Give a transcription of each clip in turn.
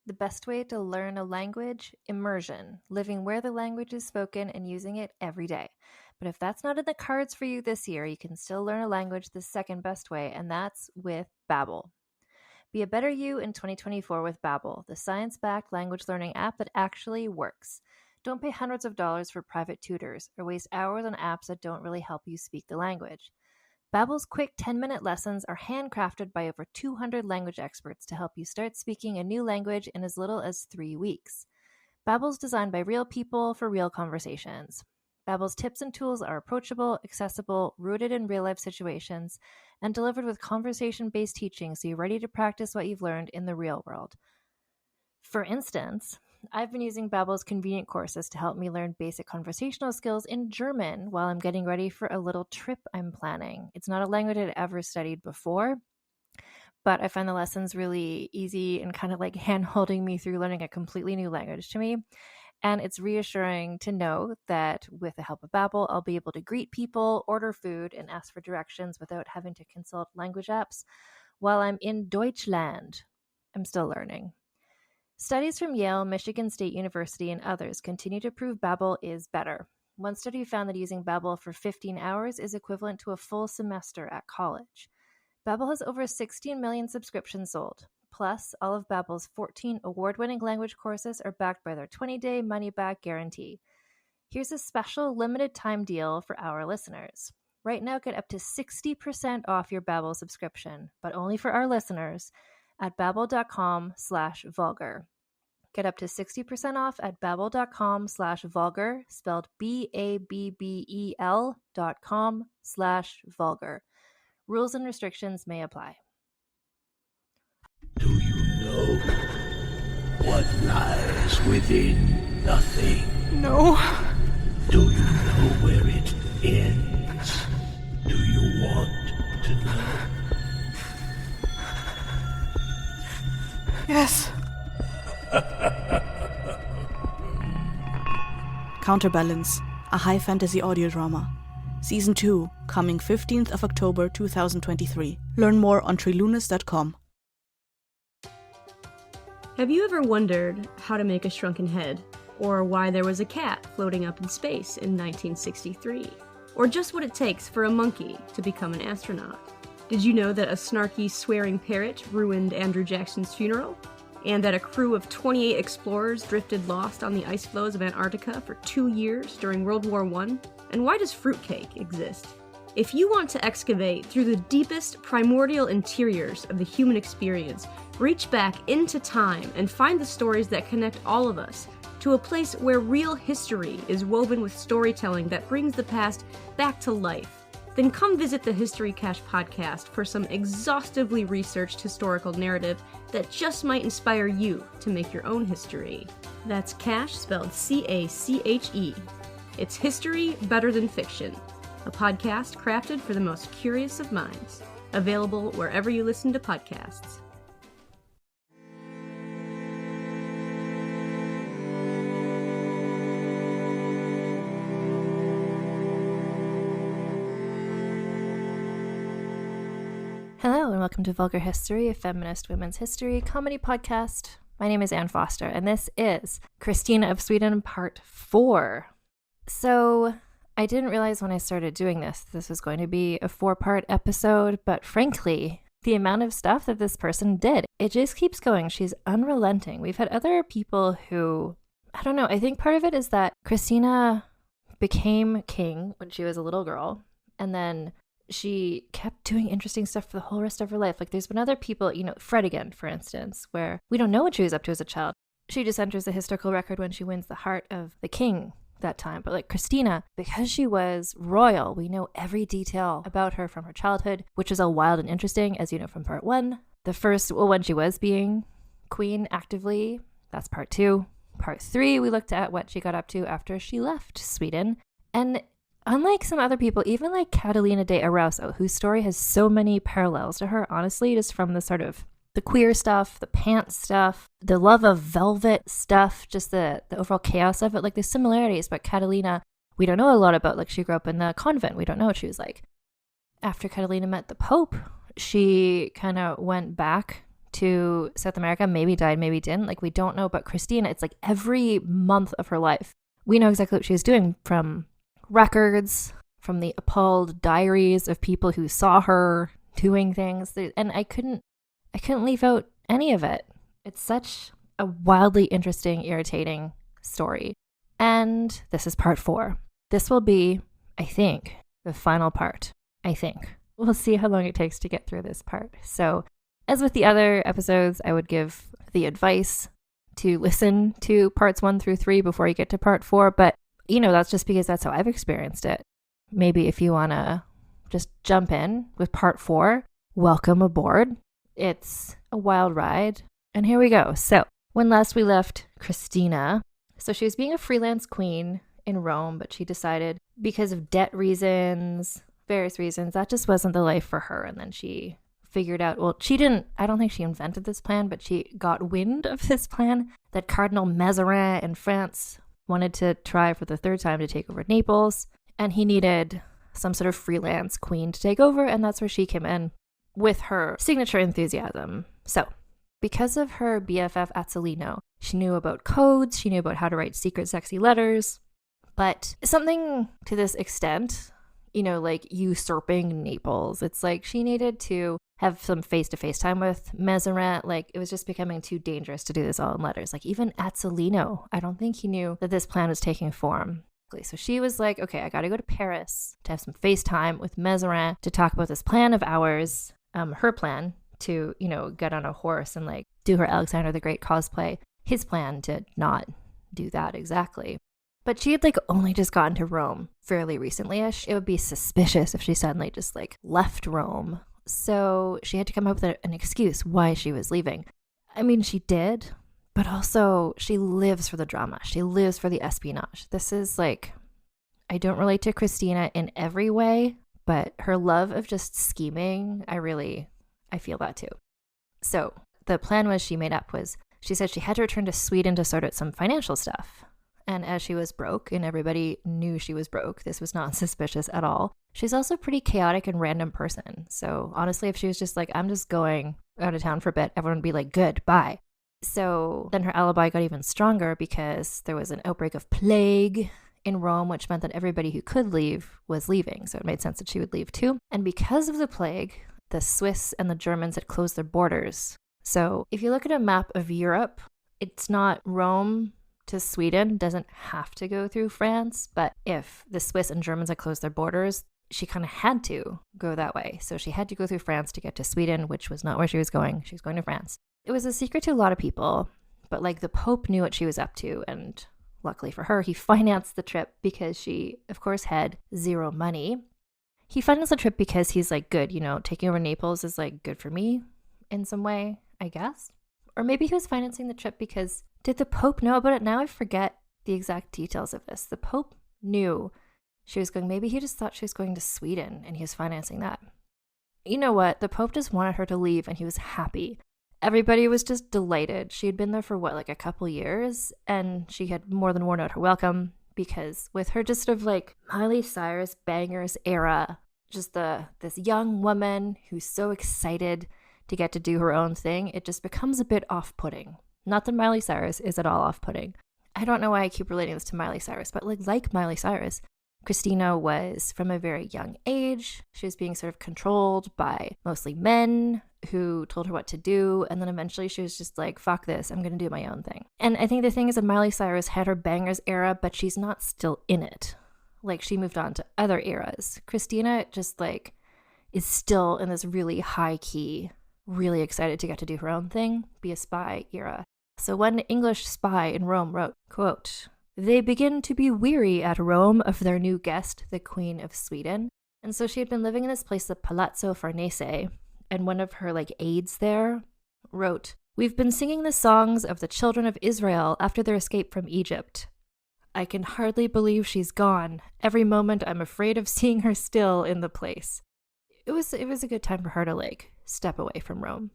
The best way to learn a language? Immersion, living where the language is spoken and using it every day. But if that's not in the cards for you this year, you can still learn a language the second best way, and that's with Babbel. Be a better you in 2024 with Babbel, the science-backed language learning app that actually works. Don't pay hundreds of dollars for private tutors or waste hours on apps that don't really help you speak the language. Babbel's quick 10-minute lessons are handcrafted by over 200 language experts to help you start speaking a new language in as little as 3 weeks. Babbel's designed by real people for real conversations. Babbel's tips and tools are approachable, accessible, rooted in real-life situations, and delivered with conversation-based teaching so you're ready to practice what you've learned in the real world. For instance, I've been using Babbel's convenient courses to help me learn basic conversational skills in German while I'm getting ready for a little trip I'm planning. It's not a language I'd ever studied before, but I find the lessons really easy and kind of like hand-holding me through learning a completely new language to me. And it's reassuring to know that with the help of Babbel, I'll be able to greet people, order food, and ask for directions without having to consult language apps while I'm in Deutschland. I'm still learning. Studies from Yale, Michigan State University, and others continue to prove Babbel is better. One study found that using Babbel for 15 hours is equivalent to a full semester at college. Babbel has over 16 million subscriptions sold. Plus, all of Babbel's 14 award-winning language courses are backed by their 20-day money-back guarantee. Here's a special limited-time deal for our listeners. Right now, get up to 60% off your Babbel subscription, but only for our listeners at babbel.com/vulgar. Get up to 60% off at babbel.com/vulgar, spelled BABBEL.com/vulgar. Rules and restrictions may apply. Do you know what lies within nothing? No. Do you know where it ends? Do you want to know? Yes. Counterbalance, a high fantasy audio drama. Season 2, coming 15th of October 2023. Learn more on trilunas.com. Have you ever wondered how to make a shrunken head? Or why there was a cat floating up in space in 1963? Or just what it takes for a monkey to become an astronaut? Did you know that a snarky, swearing parrot ruined Andrew Jackson's funeral? And that a crew of 28 explorers drifted lost on the ice floes of Antarctica for 2 years during World War I? And why does fruitcake exist? If you want to excavate through the deepest, primordial interiors of the human experience, reach back into time and find the stories that connect all of us to a place where real history is woven with storytelling that brings the past back to life, then come visit the History Cache podcast for some exhaustively researched historical narrative that just might inspire you to make your own history. That's Cache, spelled C-A-C-H-E. It's history better than fiction, a podcast crafted for the most curious of minds. Available wherever you listen to podcasts. Hello and welcome to Vulgar History, a feminist women's history comedy podcast. My name is Anne Foster and this is Kristina of Sweden Part 4. So I didn't realize when I started doing this was going to be a 4-part episode, but frankly, the amount of stuff that this person did, it just keeps going. She's unrelenting. We've had other people who, I don't know, I think part of it is that Christina became king when she was a little girl, and then she kept doing interesting stuff for the whole rest of her life. Like there's been other people, Fredigan, for instance, where we don't know what she was up to as a child. She just enters the historical record when she wins the heart of the king that time. But like Christina, because she was royal, we know every detail about her from her childhood, which is all wild and interesting, as you know from part 1. The first, when she was being queen actively, that's part 2. Part 3, we looked at what she got up to after she left Sweden. And unlike some other people, even like Catalina de Arauso, whose story has so many parallels to her, honestly, just from the sort of the queer stuff, the pants stuff, the love of velvet stuff, just the overall chaos of it, like the similarities. But Catalina, we don't know a lot about. Like she grew up in the convent. We don't know what she was like. After Catalina met the Pope, she kind of went back to South America, maybe died, maybe didn't. Like, we don't know. But Christina, it's like every month of her life, we know exactly what she was doing, from records, from the appalled diaries of people who saw her doing things. And I couldn't leave out any of it. It's such a wildly interesting, irritating story. And this is part 4. This will be, I think, the final part. I think. We'll see how long it takes to get through this part. So, as with the other episodes, I would give the advice to listen to parts 1 through 3 before you get to part 4. But, that's just because that's how I've experienced it. Maybe if you want to just jump in with part 4, welcome aboard. It's a wild ride. And here we go. So, when last we left Christina, so she was being a freelance queen in Rome, but she decided because of debt reasons, various reasons, that just wasn't the life for her. And then she figured out, I don't think she invented this plan, but she got wind of this plan that Cardinal Mazarin in France wanted to try for the 3rd time to take over Naples. And he needed some sort of freelance queen to take over. And that's where she came in with her signature enthusiasm. So, because of her BFF Azzolino, she knew about codes, she knew about how to write secret sexy letters, but something to this extent, like usurping Naples, it's like she needed to have some face-to-face time with Mazarin. Like, it was just becoming too dangerous to do this all in letters. Like, even Azzolino, I don't think he knew that this plan was taking form. So she was like, okay, I gotta go to Paris to have some FaceTime with Mazarin to talk about this plan of ours, her plan to, get on a horse and like do her Alexander the Great cosplay. His plan did not do that exactly. But she had like only just gotten to Rome fairly recently-ish. It would be suspicious if she suddenly just like left Rome. So she had to come up with an excuse why she was leaving. I mean, she did, but also she lives for the drama. She lives for the espionage. This is like, I don't relate to Christina in every way, but her love of just scheming, I feel that too. So the plan she said she had to return to Sweden to sort out some financial stuff. And as she was broke, and everybody knew she was broke, this was not suspicious at all. She's also a pretty chaotic and random person. So honestly, if she was just like, I'm just going out of town for a bit, everyone would be like, good, bye. So then her alibi got even stronger because there was an outbreak of plague in Rome, which meant that everybody who could leave was leaving. So it made sense that she would leave too. And because of the plague, the Swiss and the Germans had closed their borders. So if you look at a map of Europe, it's not Rome to Sweden, doesn't have to go through France. But if the Swiss and Germans had closed their borders, she kind of had to go that way. So she had to go through France to get to Sweden, which was not where she was going. She was going to France. It was a secret to a lot of people, but like the Pope knew what she was up to. And luckily for her, he financed the trip because she, of course, had zero money. He financed the trip because he's like, good, taking over Naples is like good for me in some way, I guess. Or maybe he was financing the trip because, did the Pope know about it? Now I forget the exact details of this. The Pope knew she was going, maybe he just thought she was going to Sweden and he was financing that. You know what? The Pope just wanted her to leave and he was happy. Everybody was just delighted. She had been there for a couple years, and she had more than worn out her welcome because with her just sort of like Miley Cyrus bangers era, just this young woman who's so excited to get to do her own thing, it just becomes a bit off-putting. Not that Miley Cyrus is at all off-putting. I don't know why I keep relating this to Miley Cyrus, but like Miley Cyrus, Christina was from a very young age. She was being sort of controlled by mostly men who told her what to do. And then eventually she was just like, fuck this, I'm going to do my own thing. And I think the thing is that Miley Cyrus had her bangers era, but she's not still in it. Like, she moved on to other eras. Christina just like is still in this really high key, really excited to get to do her own thing, be a spy era. So one English spy in Rome wrote, quote, "They begin to be weary at Rome of their new guest, the Queen of Sweden." And so she had been living in this place, the Palazzo Farnese, and one of her aides there wrote, "We've been singing the songs of the children of Israel after their escape from Egypt. I can hardly believe she's gone. Every moment I'm afraid of seeing her still in the place." It was a good time for her to step away from Rome.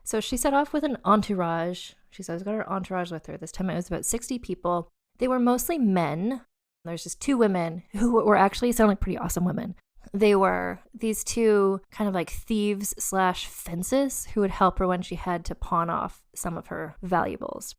So she set off with an entourage. She's always got her entourage with her. This time it was about 60 people. They were mostly men. There's just 2 women who were actually sound like pretty awesome women. They were these two kind of like thieves slash fences who would help her when she had to pawn off some of her valuables.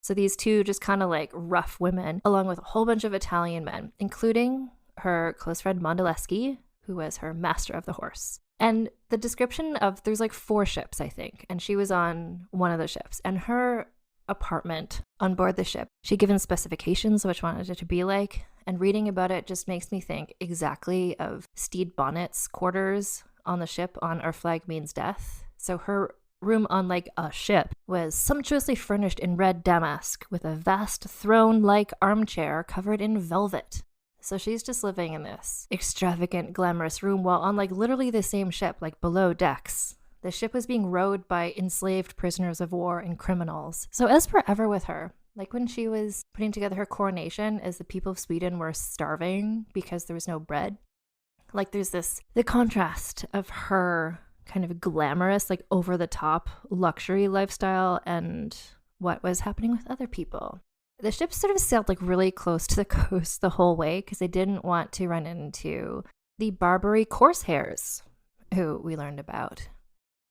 So these two just kind of like rough women, along with a whole bunch of Italian men, including her close friend Mondoleschi, who was her master of the horse. And the description of, there's like 4 ships, I think, and she was on one of the ships. And her apartment on board the ship, she'd given specifications of what she wanted it to be like. And reading about it just makes me think exactly of Stede Bonnet's quarters on the ship on Our Flag Means Death. So her room on like a ship was sumptuously furnished in red damask with a vast throne-like armchair covered in velvet. So she's just living in this extravagant, glamorous room while on like literally the same ship, like below decks. The ship was being rowed by enslaved prisoners of war and criminals. So as per ever with her, like when she was putting together her coronation, as the people of Sweden were starving because there was no bread, like there's the contrast of her kind of glamorous, like over the top luxury lifestyle and what was happening with other people. The ship sort of sailed like really close to the coast the whole way because they didn't want to run into the Barbary Corsairs, who we learned about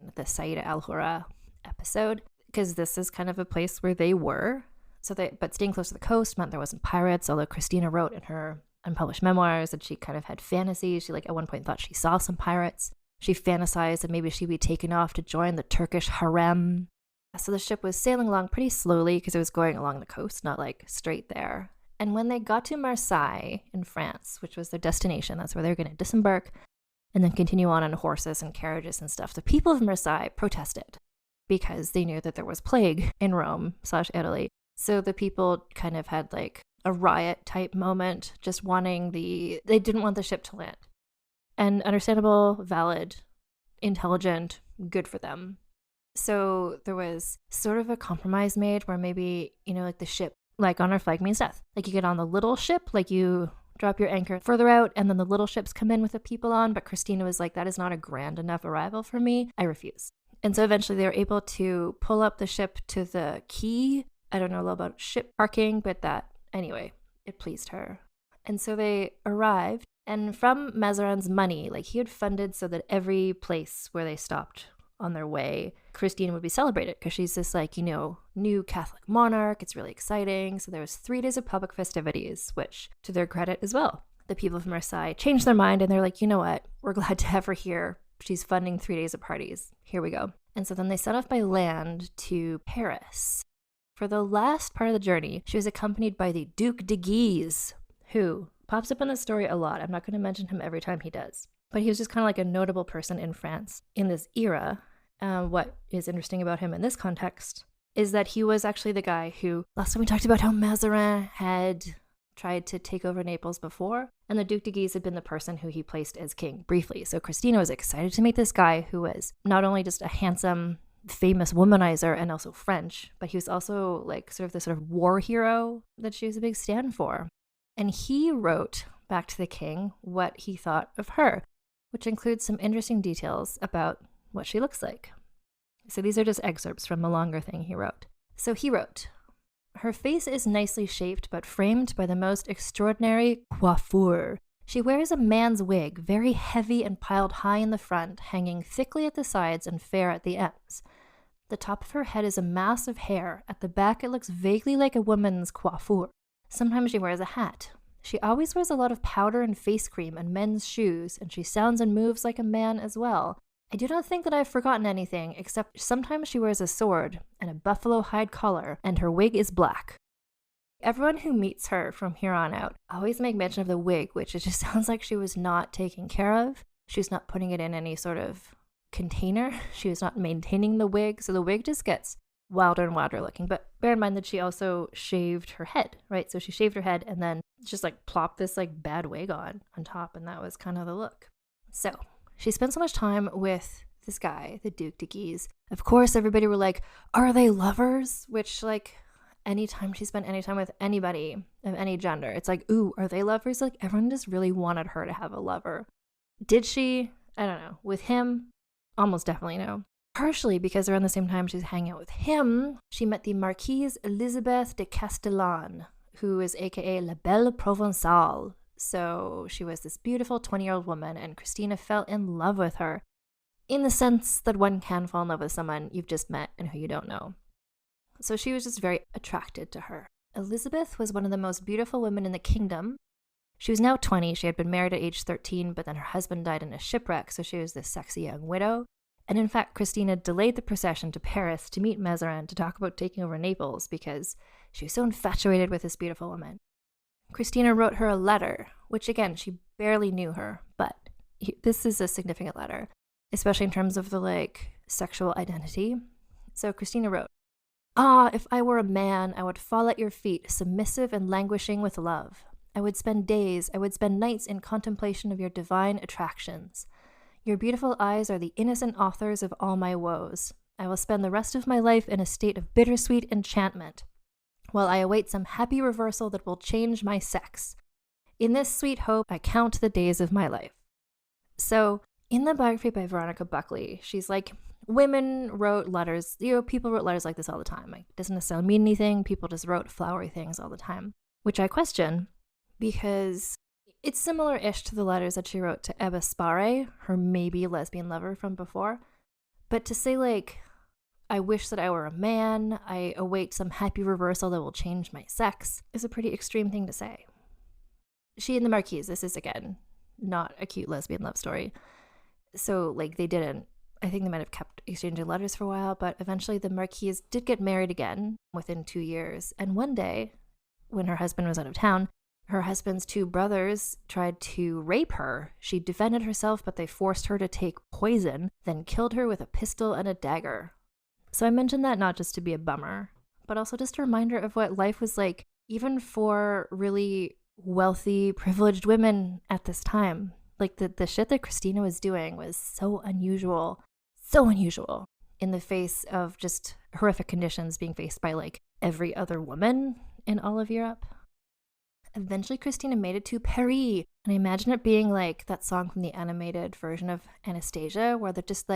in the Saida al-Hura episode, because this is kind of a place where they were. But staying close to the coast meant there wasn't pirates, although Christina wrote in her unpublished memoirs that she kind of had fantasies. She like at one point thought she saw some pirates. She fantasized that maybe she'd be taken off to join the Turkish harem. So the ship was sailing along pretty slowly because it was going along the coast, not like straight there. And when they got to Marseille in France, which was their destination, that's where they were going to disembark and then continue on horses and carriages and stuff, the people of Marseille protested because they knew that there was plague in Rome/Italy. So the people kind of had like a riot type moment, just they didn't want the ship to land. And understandable, valid, intelligent, good for them. So there was sort of a compromise made where maybe, like the ship, like on Our Flag Means Death, like you get on the little ship, like you drop your anchor further out and then the little ships come in with the people on. But Christina was like, that is not a grand enough arrival for me. I refuse. And so eventually they were able to pull up the ship to the quay. I don't know a lot about ship parking, but anyway, it pleased her. And so they arrived, and from Mazarin's money, like he had funded so that every place where they stopped on their way, Christina would be celebrated because she's this new Catholic monarch. It's really exciting. So there was 3 days of public festivities, which to their credit as well, the people of Marseille changed their mind and they're like, you know what? We're glad to have her here. She's funding 3 days of parties. Here we go. And so then they set off by land to Paris. For the last part of the journey, she was accompanied by the Duc de Guise, who pops up in the story a lot. I'm not going to mention him every time he does. But he was just kind of like a notable person in France in this era. What is interesting about him in this context is that he was actually the guy who, last time we talked about how Mazarin had tried to take over Naples before, and the Duc de Guise had been the person who he placed as king briefly. So Christina was excited to meet this guy who was not only just a handsome, famous womanizer and also French, but he was also like sort of war hero that she was a big stand for. And he wrote back to the king what he thought of her, which includes some interesting details about what she looks like. So these are just excerpts from a longer thing he wrote. So he wrote, "Her face is nicely shaped but framed by the most extraordinary coiffure. She wears a man's wig, very heavy and piled high in the front, hanging thickly at the sides and fair at the ends. The top of her head is a mass of hair. At the back it looks vaguely like a woman's coiffure. Sometimes she wears a hat. She always wears a lot of powder and face cream and men's shoes, and she sounds and moves like a man as well. I do not think that I have forgotten anything, except sometimes she wears a sword and a buffalo hide collar, and her wig is black." Everyone who meets her from here on out always make mention of the wig, which it just sounds like she was not taken care of. She's not putting it in any sort of container. She was not maintaining the wig, so the wig just gets wilder and wilder looking. But bear in mind that she also shaved her head, right? So she shaved her head and then just like plopped this like bad wig on top, and that was kind of the look. So she spent so much time with this guy, the Duc de Guise. Of course, everybody were like, are they lovers? Which, like, anytime she spent any time with anybody of any gender, it's like, ooh, are they lovers? Like, everyone just really wanted her to have a lover. Did she? I don't know. With him? Almost definitely no. Partially because around the same time she's hanging out with him, she met the Marquise Elizabeth de Castellane, who is aka La Belle Provençale, So she was this beautiful 20-year-old woman, and Christina fell in love with her, in the sense that one can fall in love with someone you've just met and who you don't know. So she was just very attracted to her. Elizabeth was one of the most beautiful women in the kingdom. She was now 20. She had been married at age 13, but then her husband died in a shipwreck, so she was this sexy young widow. And in fact, Christina delayed the procession to Paris to meet Mazarin to talk about taking over Naples because she was so infatuated with this beautiful woman. Christina wrote her a letter, which again, she barely knew her, but this is a significant letter, especially in terms of the sexual identity. So Christina wrote, "Ah, if I were a man, I would fall at your feet, submissive and languishing with love. I would spend days, I would spend nights in contemplation of your divine attractions. Your beautiful eyes are the innocent authors of all my woes. I will spend the rest of my life in a state of bittersweet enchantment, while I await some happy reversal that will change my sex. In this sweet hope, I count the days of my life." So, in the biography by Veronica Buckley, she's like, women wrote letters, people wrote letters like this all the time. It doesn't necessarily mean anything. People just wrote flowery things all the time, which I question because it's similar-ish to the letters that she wrote to Ebba Spare, her maybe lesbian lover from before. But to say I wish that I were a man, I await some happy reversal that will change my sex, is a pretty extreme thing to say. She and the Marquise, this is again, not a cute lesbian love story. So they didn't, I think they might have kept exchanging letters for a while, but eventually the Marquise did get married again within 2 years. And one day, when her husband was out of town, her husband's 2 brothers tried to rape her. She defended herself, but they forced her to take poison, then killed her with a pistol and a dagger. So I mentioned that not just to be a bummer, but also just a reminder of what life was like, even for really wealthy, privileged women at this time. The shit that Christina was doing was so unusual in the face of just horrific conditions being faced by every other woman in all of Europe. Eventually, Christina made it to Paris, and I imagine it being that song from the animated version of Anastasia, where they're just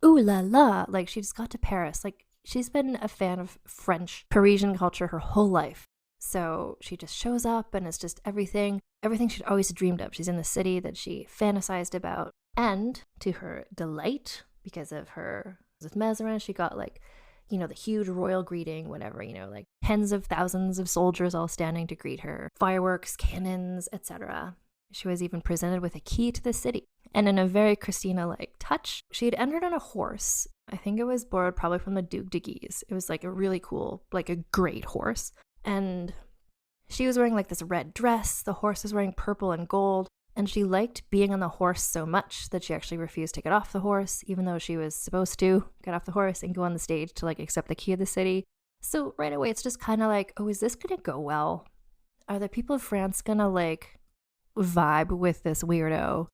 ooh la la, she just got to Paris. She's been a fan of French, Parisian culture her whole life. So she just shows up, and it's just everything she'd always dreamed of. She's in the city that she fantasized about, and to her delight, because of her with Mazarin, she got the huge royal greeting, whatever, tens of thousands of soldiers all standing to greet her, fireworks, cannons, etc. She was even presented with a key to the city. And in a very Christina-like touch, she had entered on a horse. I think it was borrowed probably from the Duc de Guise. It was a really cool, a great horse. And she was wearing this red dress. The horse was wearing purple and gold. And she liked being on the horse so much that she actually refused to get off the horse, even though she was supposed to get off the horse and go on the stage to accept the key of the city. So right away, it's just kind of oh, is this going to go well? Are the people of France going to vibe with this weirdo?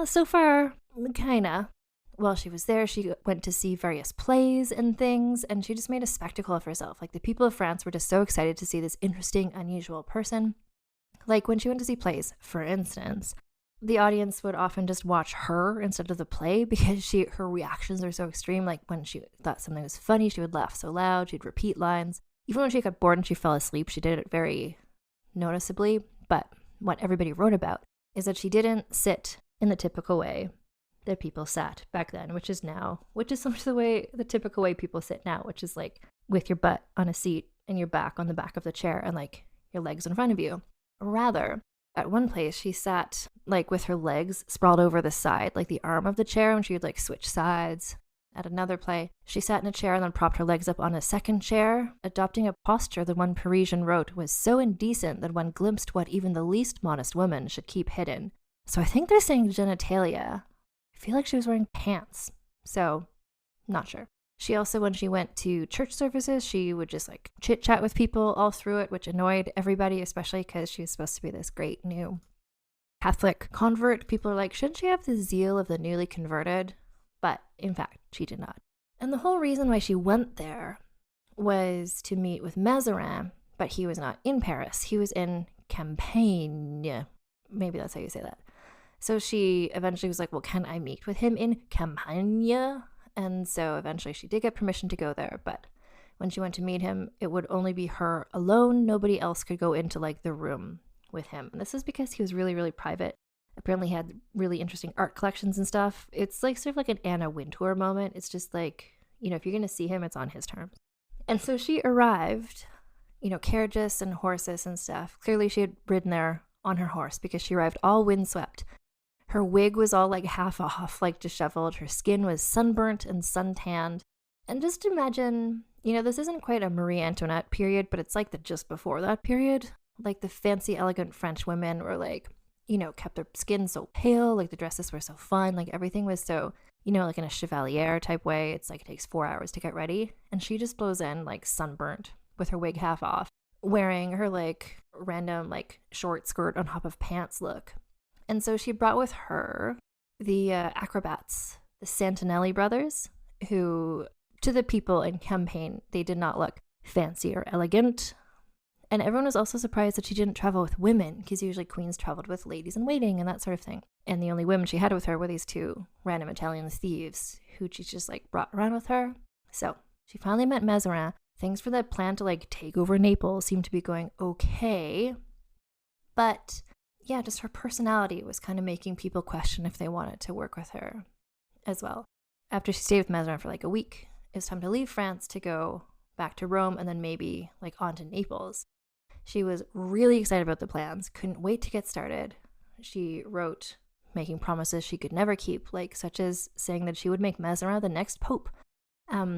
So far, kinda. While she was there, she went to see various plays and things, and she just made a spectacle of herself. The people of France were just so excited to see this interesting, unusual person. When she went to see plays, for instance, the audience would often just watch her instead of the play because her reactions were so extreme. When she thought something was funny, she would laugh so loud, she'd repeat lines. Even when she got bored and she fell asleep, she did it very noticeably. But what everybody wrote about is that she didn't sit in the typical way that people sat back then, which is so much the typical way people sit now, which is with your butt on a seat and your back on the back of the chair and your legs in front of you. Rather, at one place, she sat with her legs sprawled over the side, the arm of the chair, and she would switch sides. At another play, she sat in a chair and then propped her legs up on a second chair, adopting a posture that one Parisian wrote was so indecent that one glimpsed what even the least modest woman should keep hidden. So I think they're saying genitalia. I feel like she was wearing pants. So, not sure. She also, when she went to church services, she would just chit-chat with people all through it, which annoyed everybody, especially because she was supposed to be this great new Catholic convert. People are shouldn't she have the zeal of the newly converted? But in fact, she did not. And the whole reason why she went there was to meet with Mazarin, but he was not in Paris. He was in Champagne. Maybe that's how you say that. So she eventually was well, can I meet with him in Champagne? And so eventually she did get permission to go there, but when she went to meet him, it would only be her alone. Nobody else could go into the room with him. And this is because he was really, really private. Apparently he had really interesting art collections and stuff. It's like sort of like an Anna Wintour moment. It's just like, you know, if you're going to see him, it's on his terms. And so she arrived, you know, carriages and horses and stuff. Clearly she had ridden there on her horse because she arrived all windswept. Her wig was all like half off, like disheveled. Her skin was sunburnt and suntanned. And just imagine, you know, this isn't quite a Marie Antoinette period, but it's like the just before that period. Like the fancy, elegant French women were like, you know, kept their skin so pale, like the dresses were so fun, like everything was so, you know, like in a chevalier type way. It's like it takes 4 hours to get ready. And she just blows in like sunburnt with her wig half off, wearing her like random like short skirt on top of pants look. And so she brought with her the acrobats, the Santinelli brothers, who to the people in Campaign, they did not look fancy or elegant. And everyone was also surprised that she didn't travel with women, because usually queens traveled with ladies in waiting and that sort of thing. And the only women she had with her were these two random Italian thieves who she just like brought around with her. So she finally met Mazarin. Things for that plan to like take over Naples seemed to be going okay. But yeah, just her personality was kind of making people question if they wanted to work with her as well. After she stayed with Mazarin for like a week, it was time to leave France to go back to Rome and then maybe like on to Naples. She was really excited about the plans, couldn't wait to get started. She wrote making promises she could never keep, like such as saying that she would make Mazarin the next pope.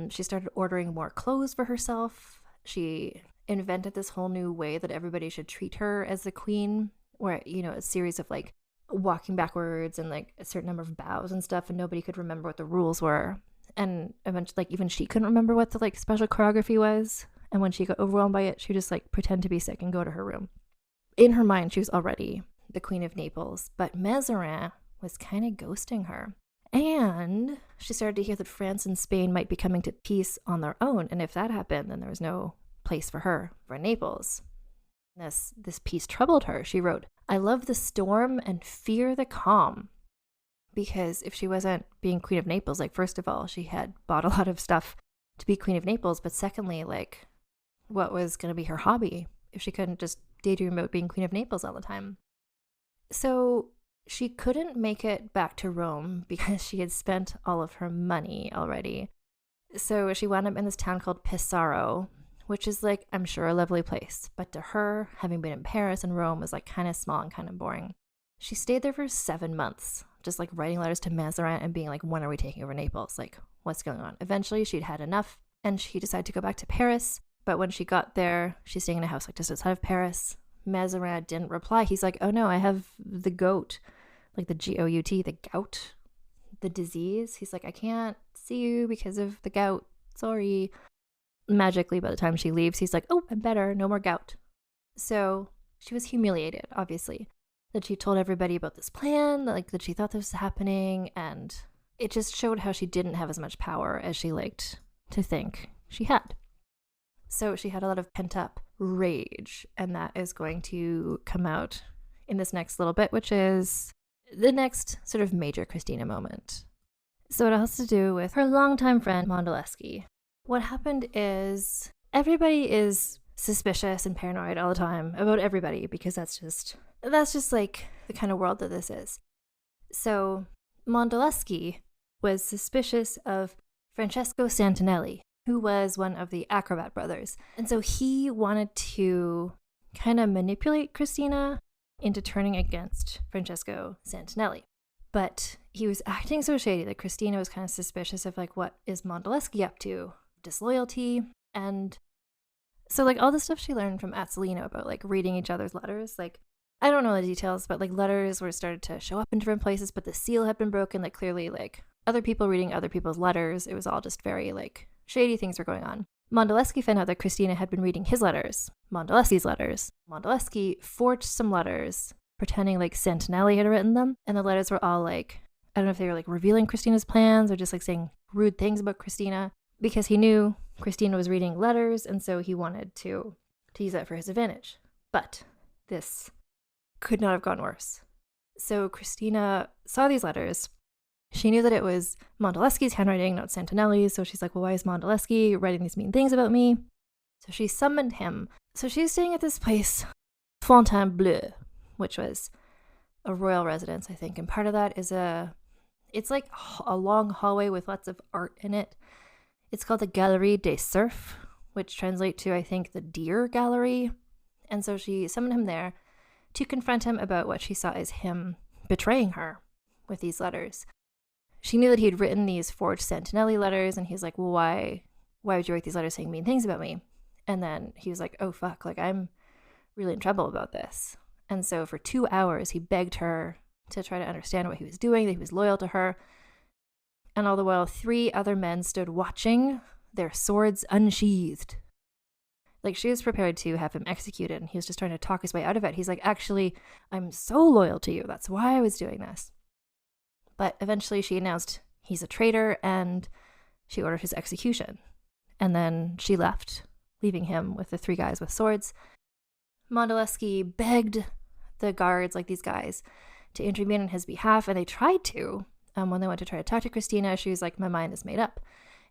She started ordering more clothes for herself. She invented this whole new way that everybody should treat her as the queen, where, you know, a series of like walking backwards and like a certain number of bows and stuff, and nobody could remember what the rules were. And eventually, like, even she couldn't remember what the like special choreography was. And when she got overwhelmed by it, she would just like pretend to be sick and go to her room. In her mind, she was already the Queen of Naples, but Mazarin was kind of ghosting her. And she started to hear that France and Spain might be coming to peace on their own. And if that happened, then there was no place for her for Naples. This piece troubled her. She wrote, "I love the storm and fear the calm." Because if she wasn't being Queen of Naples, like, first of all, she had bought a lot of stuff to be Queen of Naples. But secondly, like, what was going to be her hobby if she couldn't just daydream about being Queen of Naples all the time? So she couldn't make it back to Rome because she had spent all of her money already. So she wound up in this town called Pesaro, which is like, I'm sure, a lovely place. But to her, having been in Paris and Rome, was like kind of small and kind of boring. She stayed there for 7 months, just like writing letters to Mazarin and being like, when are we taking over Naples? Like, what's going on? Eventually, she'd had enough and she decided to go back to Paris. But when she got there, she's staying in a house like just outside of Paris. Mazarin didn't reply. He's like, oh no, I have the gout, like the G-O-U-T, the gout, the disease. He's like, I can't see you because of the gout. Sorry. Magically, by the time she leaves, he's like, oh, I'm better. No more gout. So she was humiliated, obviously, that she told everybody about this plan, like that she thought this was happening. And it just showed how she didn't have as much power as she liked to think she had. So she had a lot of pent-up rage, and that is going to come out in this next little bit, which is the next sort of major Christina moment. So it has to do with her longtime friend, Mondoleschi. What happened is everybody is suspicious and paranoid all the time about everybody, because that's just like the kind of world that this is. So Mondoleschi was suspicious of Francesco Santinelli, who was one of the acrobat brothers. And so he wanted to kind of manipulate Christina into turning against Francesco Santinelli. But he was acting so shady that Christina was kind of suspicious of like, what is Mondoleschi up to? Disloyalty. And so like all the stuff she learned from Azzolino about like reading each other's letters, like I don't know the details, but like letters were started to show up in different places, but the seal had been broken. Like clearly like other people reading other people's letters. It was all just very like shady things were going on. Mondoleschi found out that Christina had been reading his letters, Mondoleschi's letters. Mondoleschi forged some letters, pretending like Santinelli had written them, and the letters were all like, I don't know if they were like revealing Christina's plans or just like saying rude things about Christina, because he knew Christina was reading letters, and so he wanted to use that for his advantage. But this could not have gone worse. So Christina saw these letters. She knew that it was Mondoleschi's handwriting, not Santinelli's, so she's like, well, why is Mondoleschi writing these mean things about me? So she summoned him. So she's staying at this place, Fontainebleau, which was a royal residence, I think. And part of that is it's like a long hallway with lots of art in it. It's called the Galerie des Cerfs, which translates to, I think, the Deer Gallery. And so she summoned him there to confront him about what she saw as him betraying her with these letters. She knew that he'd written these forged Santinelli letters, and he's like, well, why would you write these letters saying mean things about me? And then he was like, oh, fuck, like, I'm really in trouble about this. And so for 2 hours, he begged her to try to understand what he was doing, that he was loyal to her. And all the while, 3 other men stood watching, their swords unsheathed. Like, she was prepared to have him executed, and he was just trying to talk his way out of it. He's like, actually, I'm so loyal to you. That's why I was doing this. But eventually she announced he's a traitor, and she ordered his execution. And then she left, leaving him with the 3 guys with swords. Mondeleschi begged the guards, like these guys, to intervene on his behalf, and they tried to. When they went to try to talk to Christina, she was like, my mind is made up,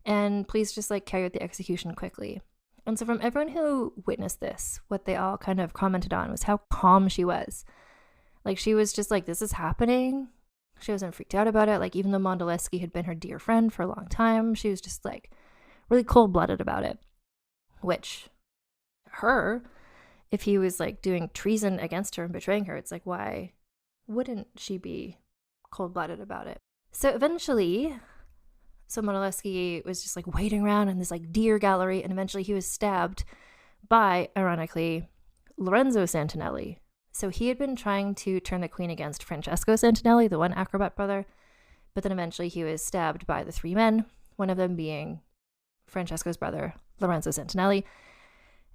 and please just like carry out the execution quickly. And so from everyone who witnessed this, what they all kind of commented on was how calm she was. Like, she was just like, this is happening. She wasn't freaked out about it. Like, even though Mondeleschi had been her dear friend for a long time, she was just like really cold-blooded about it. Which, her, if he was like doing treason against her and betraying her, it's like, why wouldn't she be cold-blooded about it? So eventually, Mondeleschi was just like waiting around in this like deer gallery, and eventually he was stabbed by, ironically, Lorenzo Santinelli. So he had been trying to turn the queen against Francesco Santinelli, the one acrobat brother, but then eventually he was stabbed by the 3 men, one of them being Francesco's brother, Lorenzo Santinelli.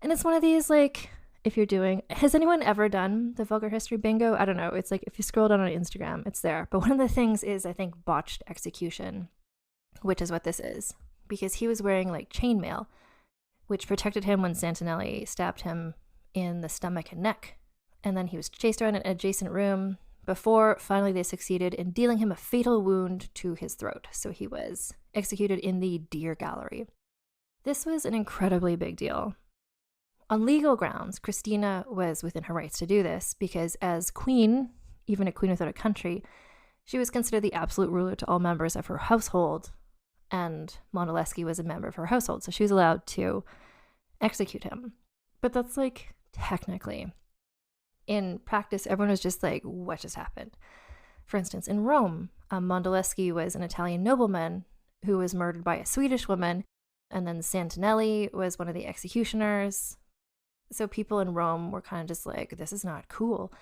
And it's one of these, like, if you're doing, has anyone ever done the Vulgar History Bingo? I don't know. It's like, if you scroll down on Instagram, it's there. But one of the things is, I think, botched execution, which is what this is, because he was wearing like chainmail, which protected him when Santinelli stabbed him in the stomach and neck. And then he was chased around an adjacent room before finally they succeeded in dealing him a fatal wound to his throat. So he was executed in the Deer Gallery. This was an incredibly big deal. On legal grounds, Christina was within her rights to do this because as queen, even a queen without a country, she was considered the absolute ruler to all members of her household, and Mondeleschi was a member of her household, so she was allowed to execute him. But that's like technically. In practice, everyone was just like, what just happened? For instance, in Rome, Mondeleschi was an Italian nobleman who was murdered by a Swedish woman, and then Santinelli was one of the executioners. So people in Rome were kind of just like, this is not cool.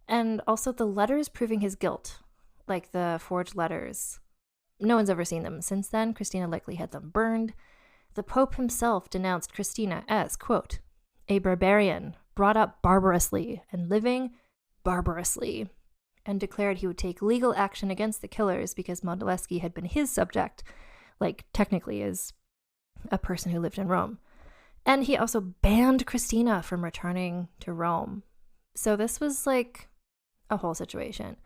And also the letters proving his guilt, like the forged letters, no one's ever seen them since then. Christina likely had them burned. The Pope himself denounced Christina as, quote, a barbarian brought up barbarously and living barbarously, and declared he would take legal action against the killers because Mondeleschi had been his subject, like technically as a person who lived in Rome. And he also banned Christina from returning to Rome. So this was like a whole situation.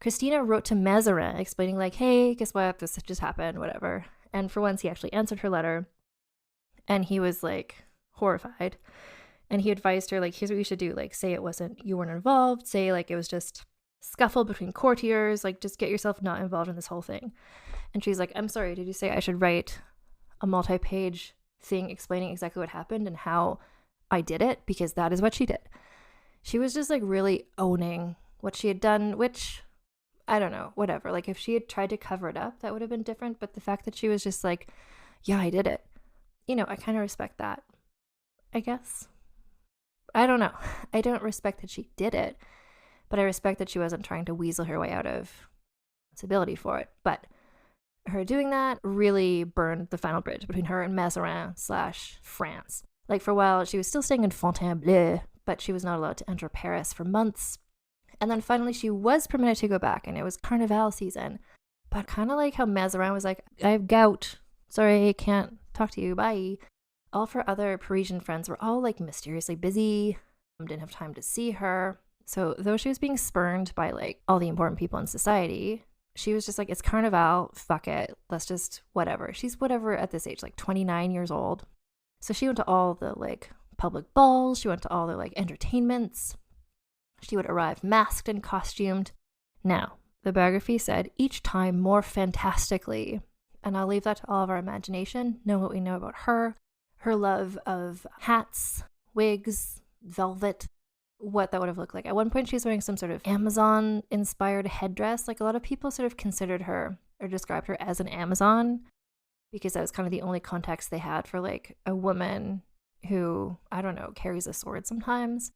Christina wrote to Mazarin explaining like, hey, guess what? This just happened, whatever. And for once, he actually answered her letter. And he was like horrified. And he advised her, like, here's what you should do. Like, say you weren't involved. Say like it was just scuffle between courtiers. Like, just get yourself not involved in this whole thing. And she's like, I'm sorry, did you say I should write a multi-page thing explaining exactly what happened and how I did it? Because that is what she did. She was just like really owning what she had done, which, I don't know, whatever. Like, if she had tried to cover it up, that would have been different. But the fact that she was just like, yeah, I did it. You know, I kind of respect that, I guess. I don't know. I don't respect that she did it, but I respect that she wasn't trying to weasel her way out of responsibility for it. But her doing that really burned the final bridge between her and Mazarin/France. Like, for a while, she was still staying in Fontainebleau, but she was not allowed to enter Paris for months. And then finally she was permitted to go back, and it was Carnival season. But kind of like how Mazarin was like, I have gout. Sorry, I can't talk to you. Bye. All of her other Parisian friends were all like mysteriously busy, didn't have time to see her. So though she was being spurned by like all the important people in society, she was just like, it's Carnival, fuck it. Let's just whatever. She's whatever at this age, like 29 years old. So she went to all the like public balls. She went to all the like entertainments. She would arrive masked and costumed. Now, the biography said, each time more fantastically. And I'll leave that to all of our imagination, know what we know about her love of hats, wigs, velvet, what that would have looked like. At one point, she was wearing some sort of Amazon-inspired headdress. Like, a lot of people sort of considered her or described her as an Amazon because that was kind of the only context they had for, like, a woman who, I don't know, carries a sword sometimes.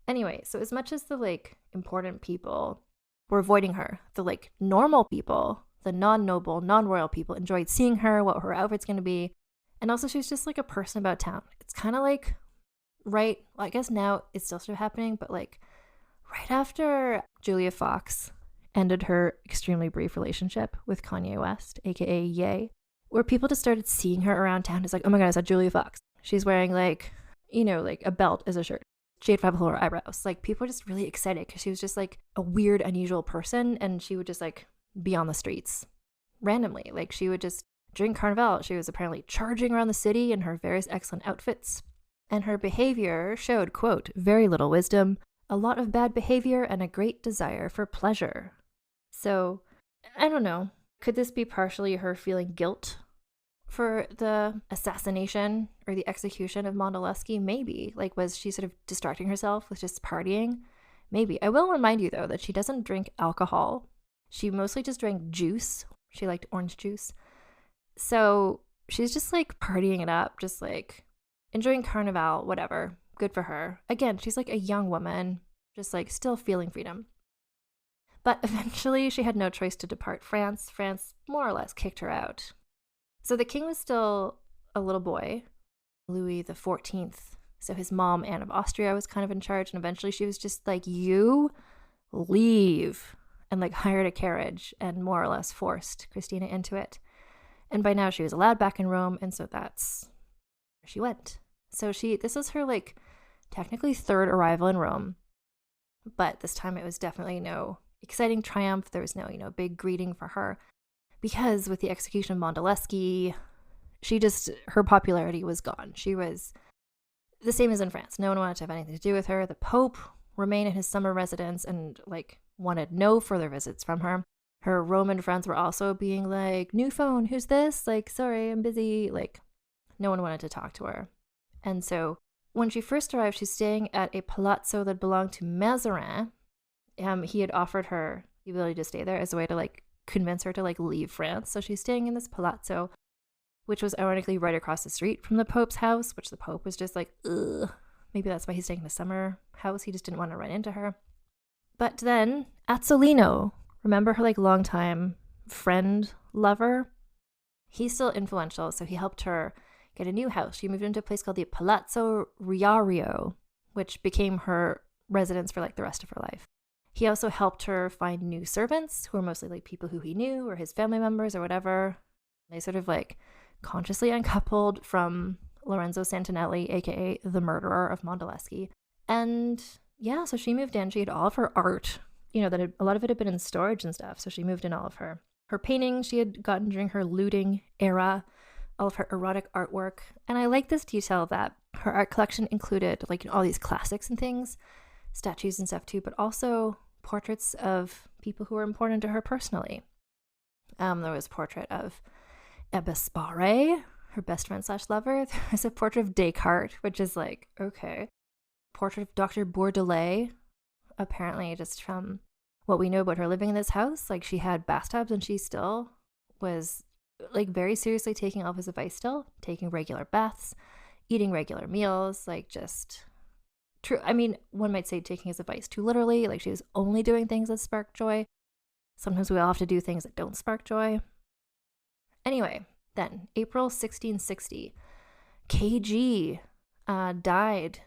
Anyway, so as much as the, like, important people were avoiding her, the, like, normal people, the non-noble, non-royal people enjoyed seeing her, what her outfit's going to be. And also, she was just, like, a person about town. It's kind of like, right, well, I guess now it's still sort of happening, but, like, right after Julia Fox ended her extremely brief relationship with Kanye West, aka Ye, where people just started seeing her around town. It's like, oh my god, is that Julia Fox? She's wearing, like, you know, like a belt as a shirt. She had 5 her eyebrows. Like, people were just really excited because she was just, like, a weird, unusual person, and she would just, like, be on the streets randomly. Like, she would just, during Carnival, she was apparently charging around the city in her various excellent outfits, and her behavior showed, quote, very little wisdom, a lot of bad behavior, and a great desire for pleasure. So, I don't know. Could this be partially her feeling guilt for the assassination or the execution of Mondeleschi? Maybe. Like, was she sort of distracting herself with just partying? Maybe. I will remind you, though, that she doesn't drink alcohol. She mostly just drank juice. She liked orange juice. So she's just, like, partying it up, just, like, enjoying Carnival, whatever. Good for her. Again, she's, like, a young woman, just, like, still feeling freedom. But eventually she had no choice to depart France. France more or less kicked her out. So the king was still a little boy, Louis XIV. So his mom, Anne of Austria, was kind of in charge. And eventually she was just like, you leave. And, like, hired a carriage and more or less forced Christina into it. And by now she was allowed back in Rome. And so that's where she went. So this was her, like, technically 3rd arrival in Rome. But this time it was definitely no exciting triumph. There was no, you know, big greeting for her. Because with the execution of Mondeleschi, her popularity was gone. She was the same as in France. No one wanted to have anything to do with her. The Pope remained in his summer residence and, like, wanted no further visits from her. Her Roman friends were also being like, new phone, who's this? Like, sorry, I'm busy. Like, no one wanted to talk to her. And so when she first arrived, she's staying at a palazzo that belonged to Mazarin. He had offered her the ability to stay there as a way to, like, convince her to, like, leave France. So she's staying in this palazzo, which was ironically right across the street from the Pope's house, which the Pope was just like, ugh. Maybe that's why he's staying in a summer house. He just didn't want to run into her. But then Azzolino, remember her, like, longtime friend, lover? He's still influential, so he helped her get a new house. She moved into a place called the Palazzo Riario, which became her residence for, like, the rest of her life. He also helped her find new servants who were mostly, like, people who he knew or his family members or whatever. They sort of, like, consciously uncoupled from Lorenzo Santinelli, aka the murderer of Mondeleschi. And yeah, so she moved in. She had all of her art, you know, a lot of it had been in storage and stuff. So she moved in all of her paintings she had gotten during her looting era, all of her erotic artwork. And I like this detail that her art collection included, like, you know, all these classics and things, statues and stuff too, but also portraits of people who were important to her personally. There was a portrait of Ebba Sparre, her best friend / lover. There's a portrait of Descartes, which is like, okay. Portrait of Dr. Bourdelais, apparently just from what we know about her living in this house. Like, she had bathtubs and she still was, like, very seriously taking all of his advice still, taking regular baths, eating regular meals, like, just true. I mean, one might say taking his advice too literally. Like, she was only doing things that spark joy. Sometimes we all have to do things that don't spark joy. Anyway, then April 1660, KG died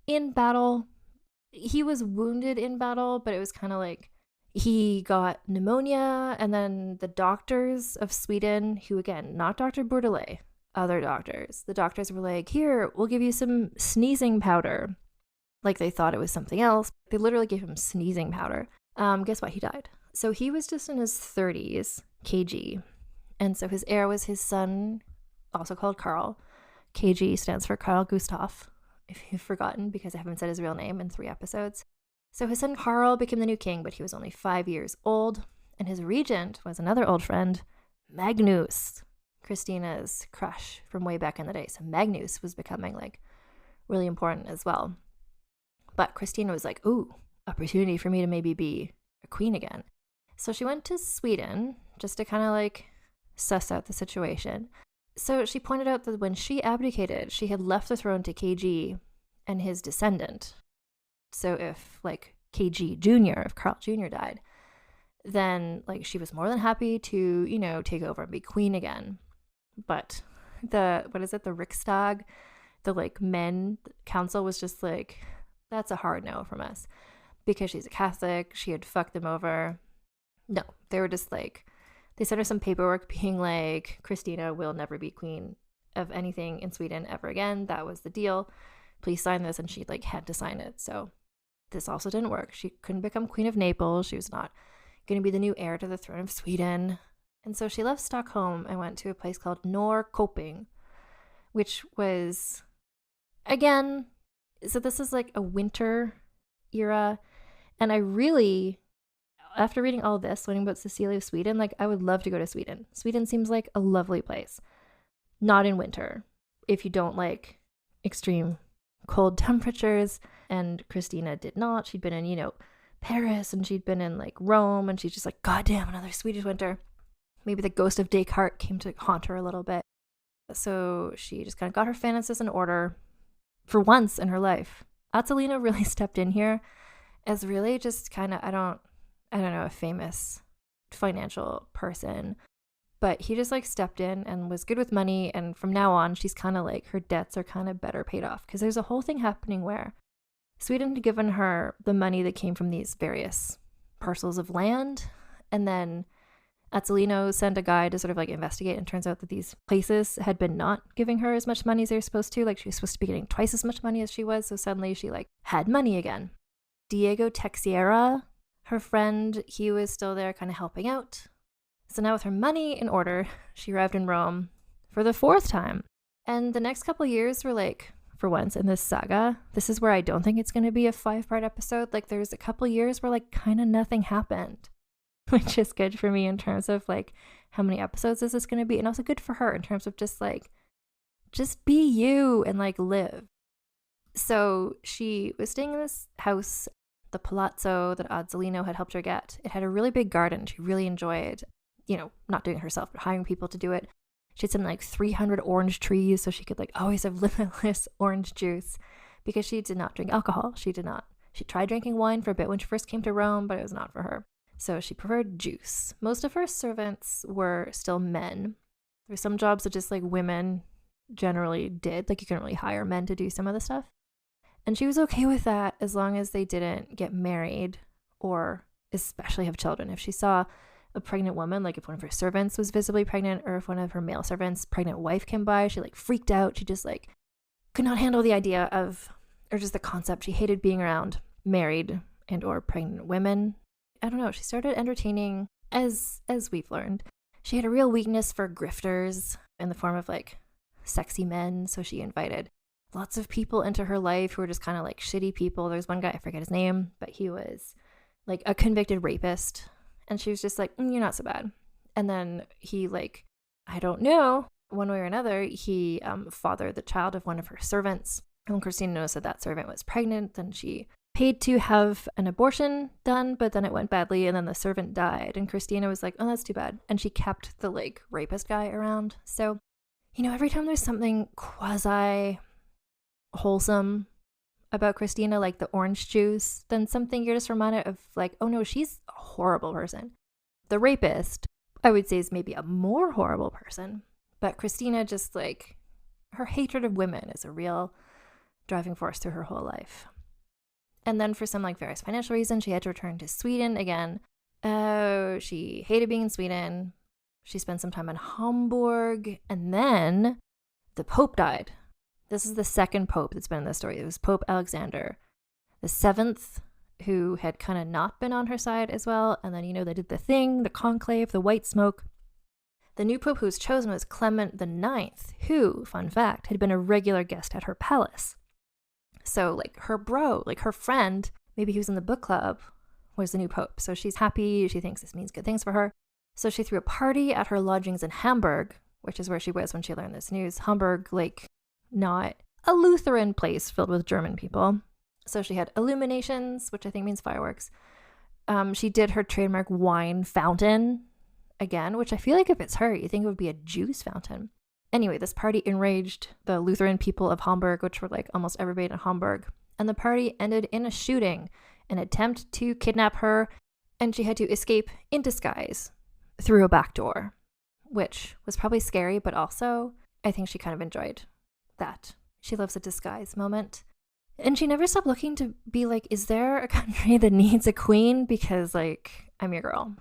in battle. He was wounded in battle, but it was kind of like he got pneumonia, and then the doctors of Sweden, who, again, not Dr. Bourdelais, other doctors, the doctors were like, here, we'll give you some sneezing powder. Like, they thought it was something else. They literally gave him sneezing powder. Guess what? He died. So he was just in his 30s, KG. And so his heir was his son, also called Carl. KG stands for Carl Gustav, if you've forgotten, because I haven't said his real name in 3 episodes. So his son Karl became the new king, but he was only 5 years old, and his regent was another old friend, Magnus, Christina's crush from way back in the day. So Magnus was becoming like really important as well. But Christina was like, ooh, opportunity for me to maybe be a queen again. So she went to Sweden just to kind of like suss out the situation. So she pointed out that when she abdicated, she had left the throne to KG and his descendant. So if like KG Jr., if Karl Jr. died, then like she was more than happy to, you know, take over and be queen again. But the Riksdag, the like men council was just like, that's a hard no from us. Because she's a Catholic, she had fucked them over. No, they were just like, they sent her some paperwork being like, Christina will never be queen of anything in Sweden ever again. That was the deal. Please sign this. And she like had to sign it. So this also didn't work. She couldn't become queen of Naples. She was not going to be the new heir to the throne of Sweden. And so she left Stockholm and went to a place called Norrköping, which was, again, so this is like a winter era. And I really, after reading all this, learning about Cecilia of Sweden, like I would love to go to Sweden. Sweden seems like a lovely place. Not in winter, if you don't like extreme cold temperatures. And Christina did not. She'd been in, you know, Paris, and she'd been in like Rome, and she's just like, goddamn, another Swedish winter. Maybe the ghost of Descartes came to haunt her a little bit. So she just kind of got her finances in order for once in her life. Azzolino really stepped in here as really just kind of, I don't know, a famous financial person, but he just like stepped in and was good with money. And from now on, she's kind of like, her debts are kind of better paid off, because there's a whole thing happening where Sweden had given her the money that came from these various parcels of land, and then Azzolino sent a guy to sort of like investigate, and turns out that these places had been not giving her as much money as they were supposed to. Like she was supposed to be getting twice as much money as she was, so suddenly she like had money again. Diego Texiera, her friend, he was still there kind of helping out. So now with her money in order, she arrived in Rome for the 4th time. And the next couple of years were like, for once in this saga, this is where I don't think it's going to be a 5-part episode. Like there's a couple of years where like kind of nothing happened, which is good for me in terms of like how many episodes is this going to be, and also good for her in terms of just like, just be you and like live. So she was staying in this house, the palazzo that Azzolino had helped her get. It had a really big garden. She really enjoyed, you know, not doing it herself, but hiring people to do it. She had something like 300 orange trees, so she could like always have limitless orange juice, because she did not drink alcohol. She did not. She tried drinking wine for a bit when she first came to Rome, but it was not for her. So she preferred juice. Most of her servants were still men. There were some jobs that just like women generally did. Like you couldn't really hire men to do some of the stuff. And she was okay with that as long as they didn't get married or especially have children. If she saw a pregnant woman, like if one of her servants was visibly pregnant, or if one of her male servants' pregnant wife came by, she like freaked out. She just like could not handle the idea of, or just the concept. She hated being around married and or pregnant women. I don't know. She started entertaining, as we've learned, she had a real weakness for grifters in the form of like sexy men. So she invited lots of people into her life who were just kind of like shitty people. There's one guy, I forget his name, but he was like a convicted rapist. And she was just like, you're not so bad. And then he like, I don't know, one way or another, he fathered the child of one of her servants. And when Christina noticed that that servant was pregnant, then she paid to have an abortion done, but then it went badly, and then the servant died. And Christina was like, oh, that's too bad. And she kept the like rapist guy around. So, you know, every time there's something quasi wholesome about Christina, like the orange juice, then something you're just reminded of like, oh no, she's a horrible person. The rapist, I would say, is maybe a more horrible person, but Christina just like, her hatred of women is a real driving force through her whole life. And then for some like various financial reasons, she had to return to Sweden again. Oh, she hated being in Sweden. She spent some time in Hamburg, and then the Pope died. This is the second Pope that's been in this story. It was Pope Alexander the 7th, who had kind of not been on her side as well. And then, you know, they did the thing, the conclave, the white smoke. The new Pope who was chosen was Clement the 9th, who, fun fact, had been a regular guest at her palace. So, like, her bro, like, her friend, maybe he was in the book club, was the new pope. So she's happy. She thinks this means good things for her. So she threw a party at her lodgings in Hamburg, which is where she was when she learned this news. Hamburg, like, not a Lutheran place filled with German people. So she had illuminations, which I think means fireworks. She did her trademark wine fountain again, which I feel like if it's her, you think it would be a juice fountain. Anyway, this party enraged the Lutheran people of Hamburg, which were like almost everybody in Hamburg. And the party ended in a shooting, an attempt to kidnap her, and she had to escape in disguise through a back door, which was probably scary, but also I think she kind of enjoyed that. She loves a disguise moment. And she never stopped looking to be like, is there a country that needs a queen? Because, like, I'm your girl.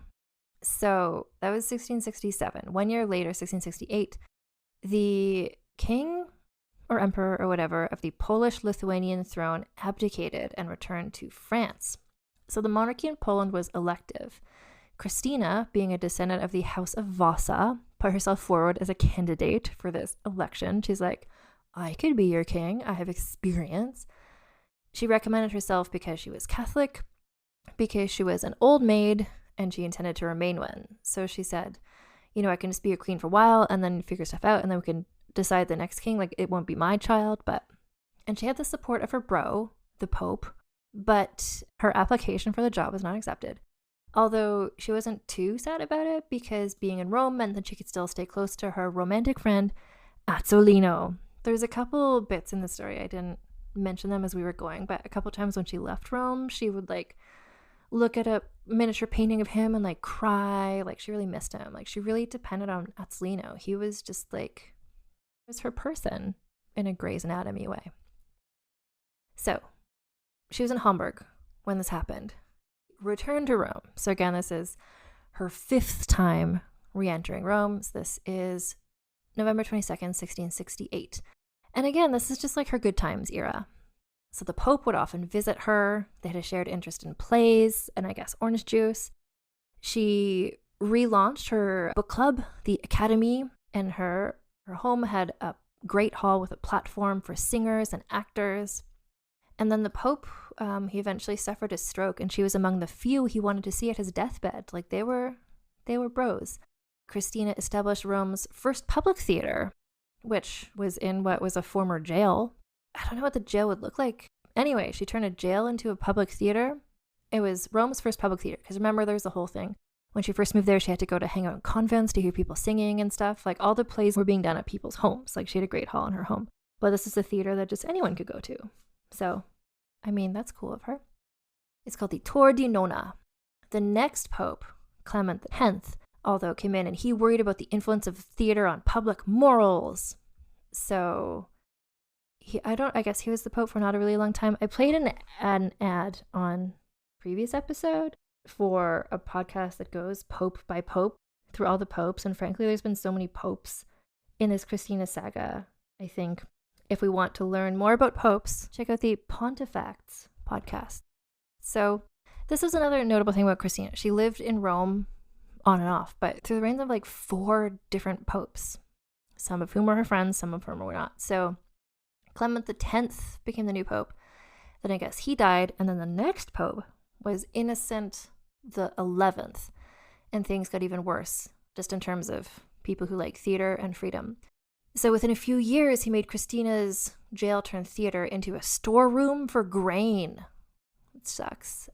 So that was 1667. 1 year later, 1668, the king or emperor or whatever of the Polish-Lithuanian throne abdicated and returned to France. So the monarchy in Poland was elective. Christina, being a descendant of the House of Vasa, put herself forward as a candidate for this election. She's like, I could be your king. I have experience. She recommended herself because she was Catholic, because she was an old maid, and she intended to remain one. So she said, you know, I can just be your queen for a while and then figure stuff out, and then we can decide the next king. Like, it won't be my child, but... And she had the support of her bro, the Pope, but her application for the job was not accepted. Although she wasn't too sad about it, because being in Rome meant that she could still stay close to her romantic friend, Azzolino. There's a couple bits in the story, I didn't mention them as we were going, but a couple times when she left Rome, she would like look at a miniature painting of him and like cry. Like, she really missed him. Like, she really depended on Azzolino. He was just like, he was her person in a Grey's Anatomy way. So she was in Hamburg when this happened, returned to Rome. So again, this is her 5th time re-entering Rome. So this is November 22nd, 1668. And again, this is just like her good times era. So the Pope would often visit her. They had a shared interest in plays and I guess orange juice. She relaunched her book club, the Academy, and her home had a great hall with a platform for singers and actors. And then the Pope, he eventually suffered a stroke, and she was among the few he wanted to see at his deathbed. Like, they were bros. Christina established Rome's first public theater, which was in what was a former jail. I don't know what the jail would look like. Anyway, she turned a jail into a public theater. It was Rome's first public theater, because remember, there's the whole thing. When she first moved there, she had to go to hang out in convents to hear people singing and stuff. Like, all the plays were being done at people's homes. Like, she had a great hall in her home. But this is a theater that just anyone could go to. So, I mean, that's cool of her. It's called the Tor di Nona. The next pope, Clement X, although came in and he worried about the influence of theater on public morals. So I guess he was the pope for not a really long time. I played an ad on previous episode for a podcast that goes pope by pope through all the popes. And frankly, there's been so many popes in this Christina saga. I think if we want to learn more about popes, check out the Pontifacts podcast. So this is another notable thing about Christina. She lived in Rome on and off, but through the reigns of like 4 different popes, some of whom were her friends, some of whom were not. So Clement X became the new pope. Then I guess he died, and then the next pope was Innocent the 11th, and things got even worse, just in terms of people who like theater and freedom. So within a few years, he made Christina's jail-turned-theater into a storeroom for grain. It sucks.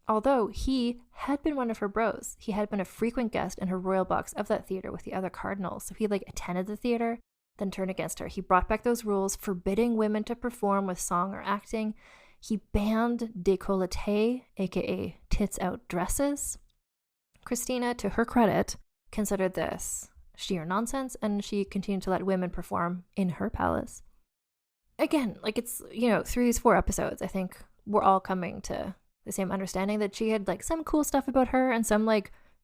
Although he had been one of her bros. He had been a frequent guest in her royal box of that theater with the other cardinals. So he attended the theater, then turned against her. He brought back those rules forbidding women to perform with song or acting. He banned décolleté, aka tits out dresses. Christina, to her credit, considered this sheer nonsense, and she continued to let women perform in her palace. Again, it's, through these 4 episodes, I think we're all coming to the same understanding that she had some cool stuff about her and some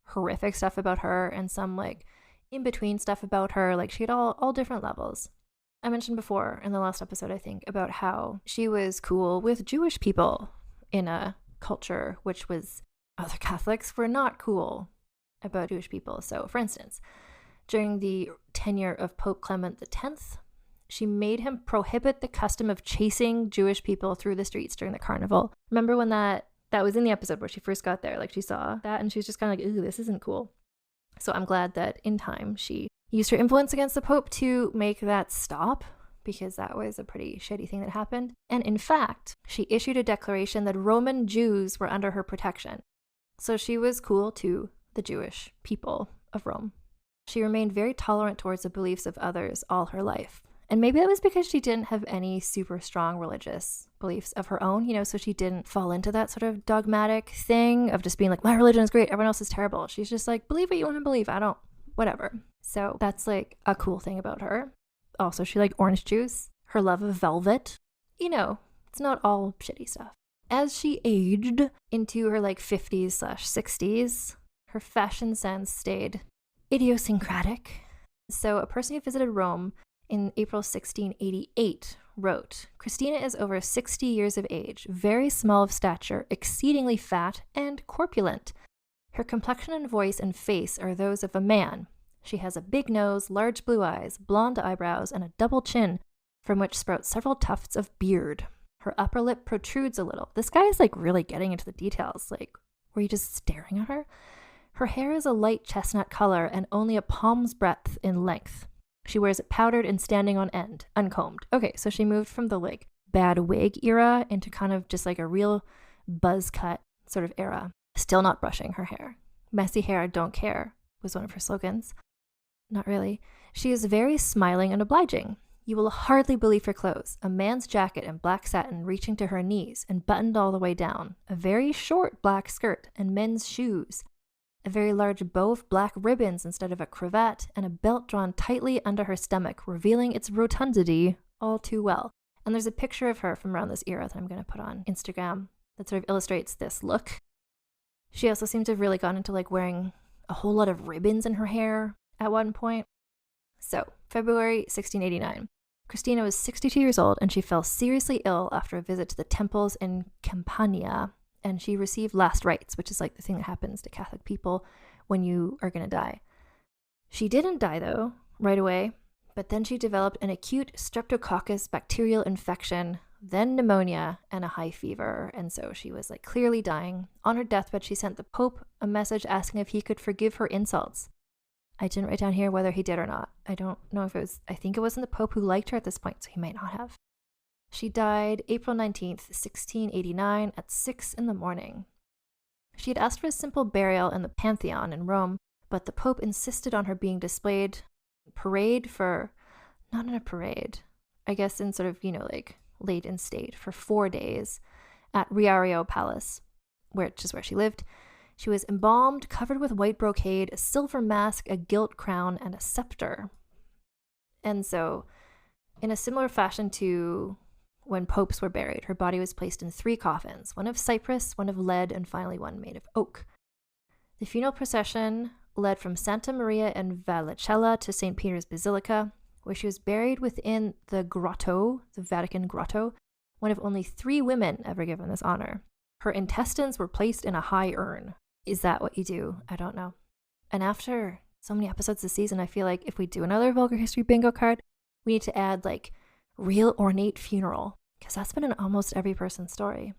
horrific stuff about her and some in-between stuff about her. She had all different levels. I mentioned before in the last episode, I think, about how she was cool with Jewish people in a culture which was other Catholics were not cool about Jewish people. So, for instance, during the tenure of Pope Clement X, She made him prohibit the custom of chasing Jewish people through the streets during the carnival. Remember when that was in the episode where she first got there? Like, she saw that and she was just kind of like, ooh, this isn't cool. So I'm glad that in time she used her influence against the Pope to make that stop, because that was a pretty shitty thing that happened. And in fact, she issued a declaration that Roman Jews were under her protection. So she was cool to the Jewish people of Rome. She remained very tolerant towards the beliefs of others all her life. And maybe that was because she didn't have any super strong religious beliefs of her own, so she didn't fall into that sort of dogmatic thing of just being like, my religion is great, everyone else is terrible. She's just like, believe what you want to believe, I don't, whatever. So that's like a cool thing about her. Also, she liked orange juice, her love of velvet. It's not all shitty stuff. As she aged into her 50s/60s, her fashion sense stayed idiosyncratic. So a person who visited Rome in April 1688 wrote, Christina is over 60 years of age, very small of stature, exceedingly fat, and corpulent. Her complexion and voice and face are those of a man. She has a big nose, large blue eyes, blonde eyebrows, and a double chin from which sprout several tufts of beard. Her upper lip protrudes a little. This guy is really getting into the details. Were you just staring at her? Her hair is a light chestnut color and only a palm's breadth in length. She wears it powdered and standing on end, uncombed. Okay, so she moved from the bad wig era into kind of just a real buzz cut sort of era. Still not brushing her hair. Messy hair, don't care, was one of her slogans. Not really. She is very smiling and obliging. You will hardly believe her clothes. A man's jacket and black satin reaching to her knees and buttoned all the way down. A very short black skirt and men's shoes. A very large bow of black ribbons instead of a cravat, and a belt drawn tightly under her stomach, revealing its rotundity all too well. And there's a picture of her from around this era that I'm going to put on Instagram that sort of illustrates this look. She also seems to have really gone into wearing a whole lot of ribbons in her hair at one point. So, February 1689. Christina was 62 years old and she fell seriously ill after a visit to the temples in Campania, and she received last rites, which is the thing that happens to Catholic people when you are going to die. She didn't die, though, right away, but then she developed an acute streptococcus bacterial infection, then pneumonia, and a high fever, and so she was clearly dying. On her deathbed, she sent the Pope a message asking if he could forgive her insults. I didn't write down here whether he did or not. I don't know if it was, I think it wasn't the Pope who liked her at this point, so he might not have. She died April 19th, 1689 at 6 a.m. She had asked for a simple burial in the Pantheon in Rome, but the Pope insisted on her being displayed not in a parade, I guess in sort of, laid in state for 4 days at Riario Palace, which is where she lived. She was embalmed, covered with white brocade, a silver mask, a gilt crown, and a scepter. And so, in a similar fashion to when popes were buried, her body was placed in 3 coffins, one of cypress, one of lead, and finally one made of oak. The funeral procession led from Santa Maria in Vallicella to St. Peter's Basilica, where she was buried within the grotto, the Vatican grotto, one of only 3 women ever given this honor. Her intestines were placed in a high urn. Is that what you do? I don't know. And after so many episodes this season, I feel like if we do another Vulgar History bingo card, we need to add real ornate funeral, because that's been in almost every person's story.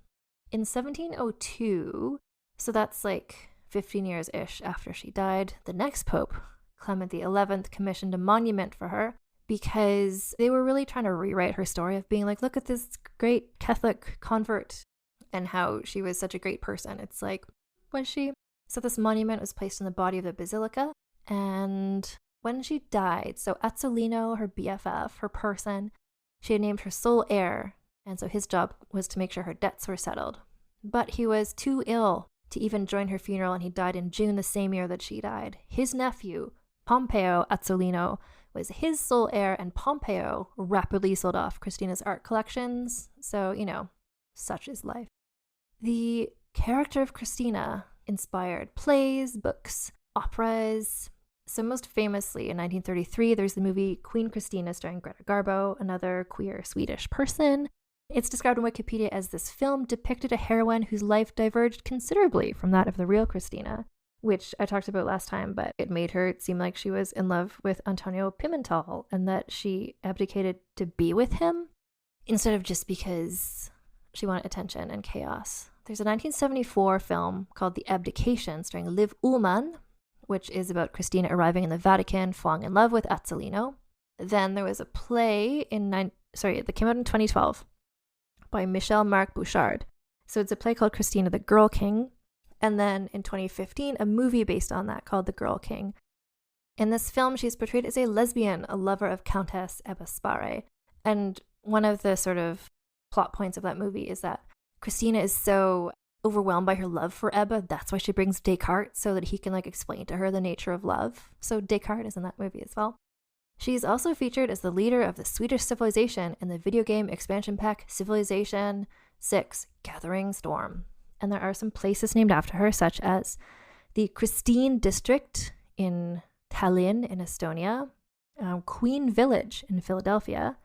In 1702, so that's 15 years-ish after she died, the next Pope, Clement XI, commissioned a monument for her because they were really trying to rewrite her story of being look at this great Catholic convert and how she was such a great person. It's was she? So this monument was placed in the body of the basilica, and when she died, so Azzolino, her BFF, her person, she had named her sole heir, and so his job was to make sure her debts were settled. But he was too ill to even join her funeral, and he died in June the same year that she died. His nephew, Pompeo Azzolino, was his sole heir, and Pompeo rapidly sold off Christina's art collections, so, such is life. The character of Christina inspired plays, books, operas. So most famously, in 1933, there's the movie Queen Christina starring Greta Garbo, another queer Swedish person. It's described in Wikipedia as this film depicted a heroine whose life diverged considerably from that of the real Christina. which I talked about last time, but it made her seem like she was in love with Antonio Pimentel and that she abdicated to be with him instead of just because she wanted attention and chaos. There's a 1974 film called The Abdication starring Liv Ullmann, which is about Christina arriving in the Vatican, falling in love with Azzolino. Then there was a play that came out in 2012 by Michel-Marc Bouchard. So it's a play called Kristina the Girl King. And then in 2015, a movie based on that called The Girl King. In this film, she's portrayed as a lesbian, a lover of Countess Ebba Sparre. And one of the sort of plot points of that movie is that Christina is so overwhelmed by her love for Ebba. That's why she brings Descartes, so that he can explain to her the nature of love. So Descartes is in that movie as well. She's also featured as the leader of the Swedish civilization in the video game expansion pack Civilization 6 Gathering Storm. And there are some places named after her, such as the Christine District in Tallinn in Estonia, Queen Village in Philadelphia.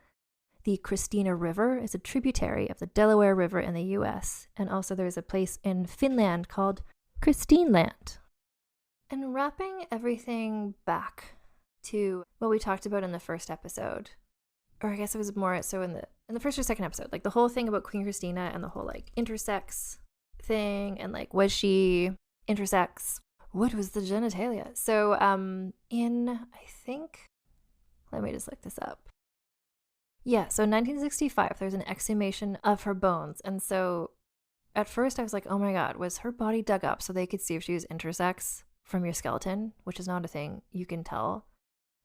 The Christina River is a tributary of the Delaware River in the US. And also there's a place in Finland called Christineland. And wrapping everything back to what we talked about in the first episode, or I guess it was more so in the first or second episode, the whole thing about Queen Christina and the whole intersex thing, and was she intersex? What was the genitalia? So let me just look this up. Yeah, so in 1965, there's an exhumation of her bones. And so at first I was like, oh my God, was her body dug up so they could see if she was intersex from your skeleton, which is not a thing you can tell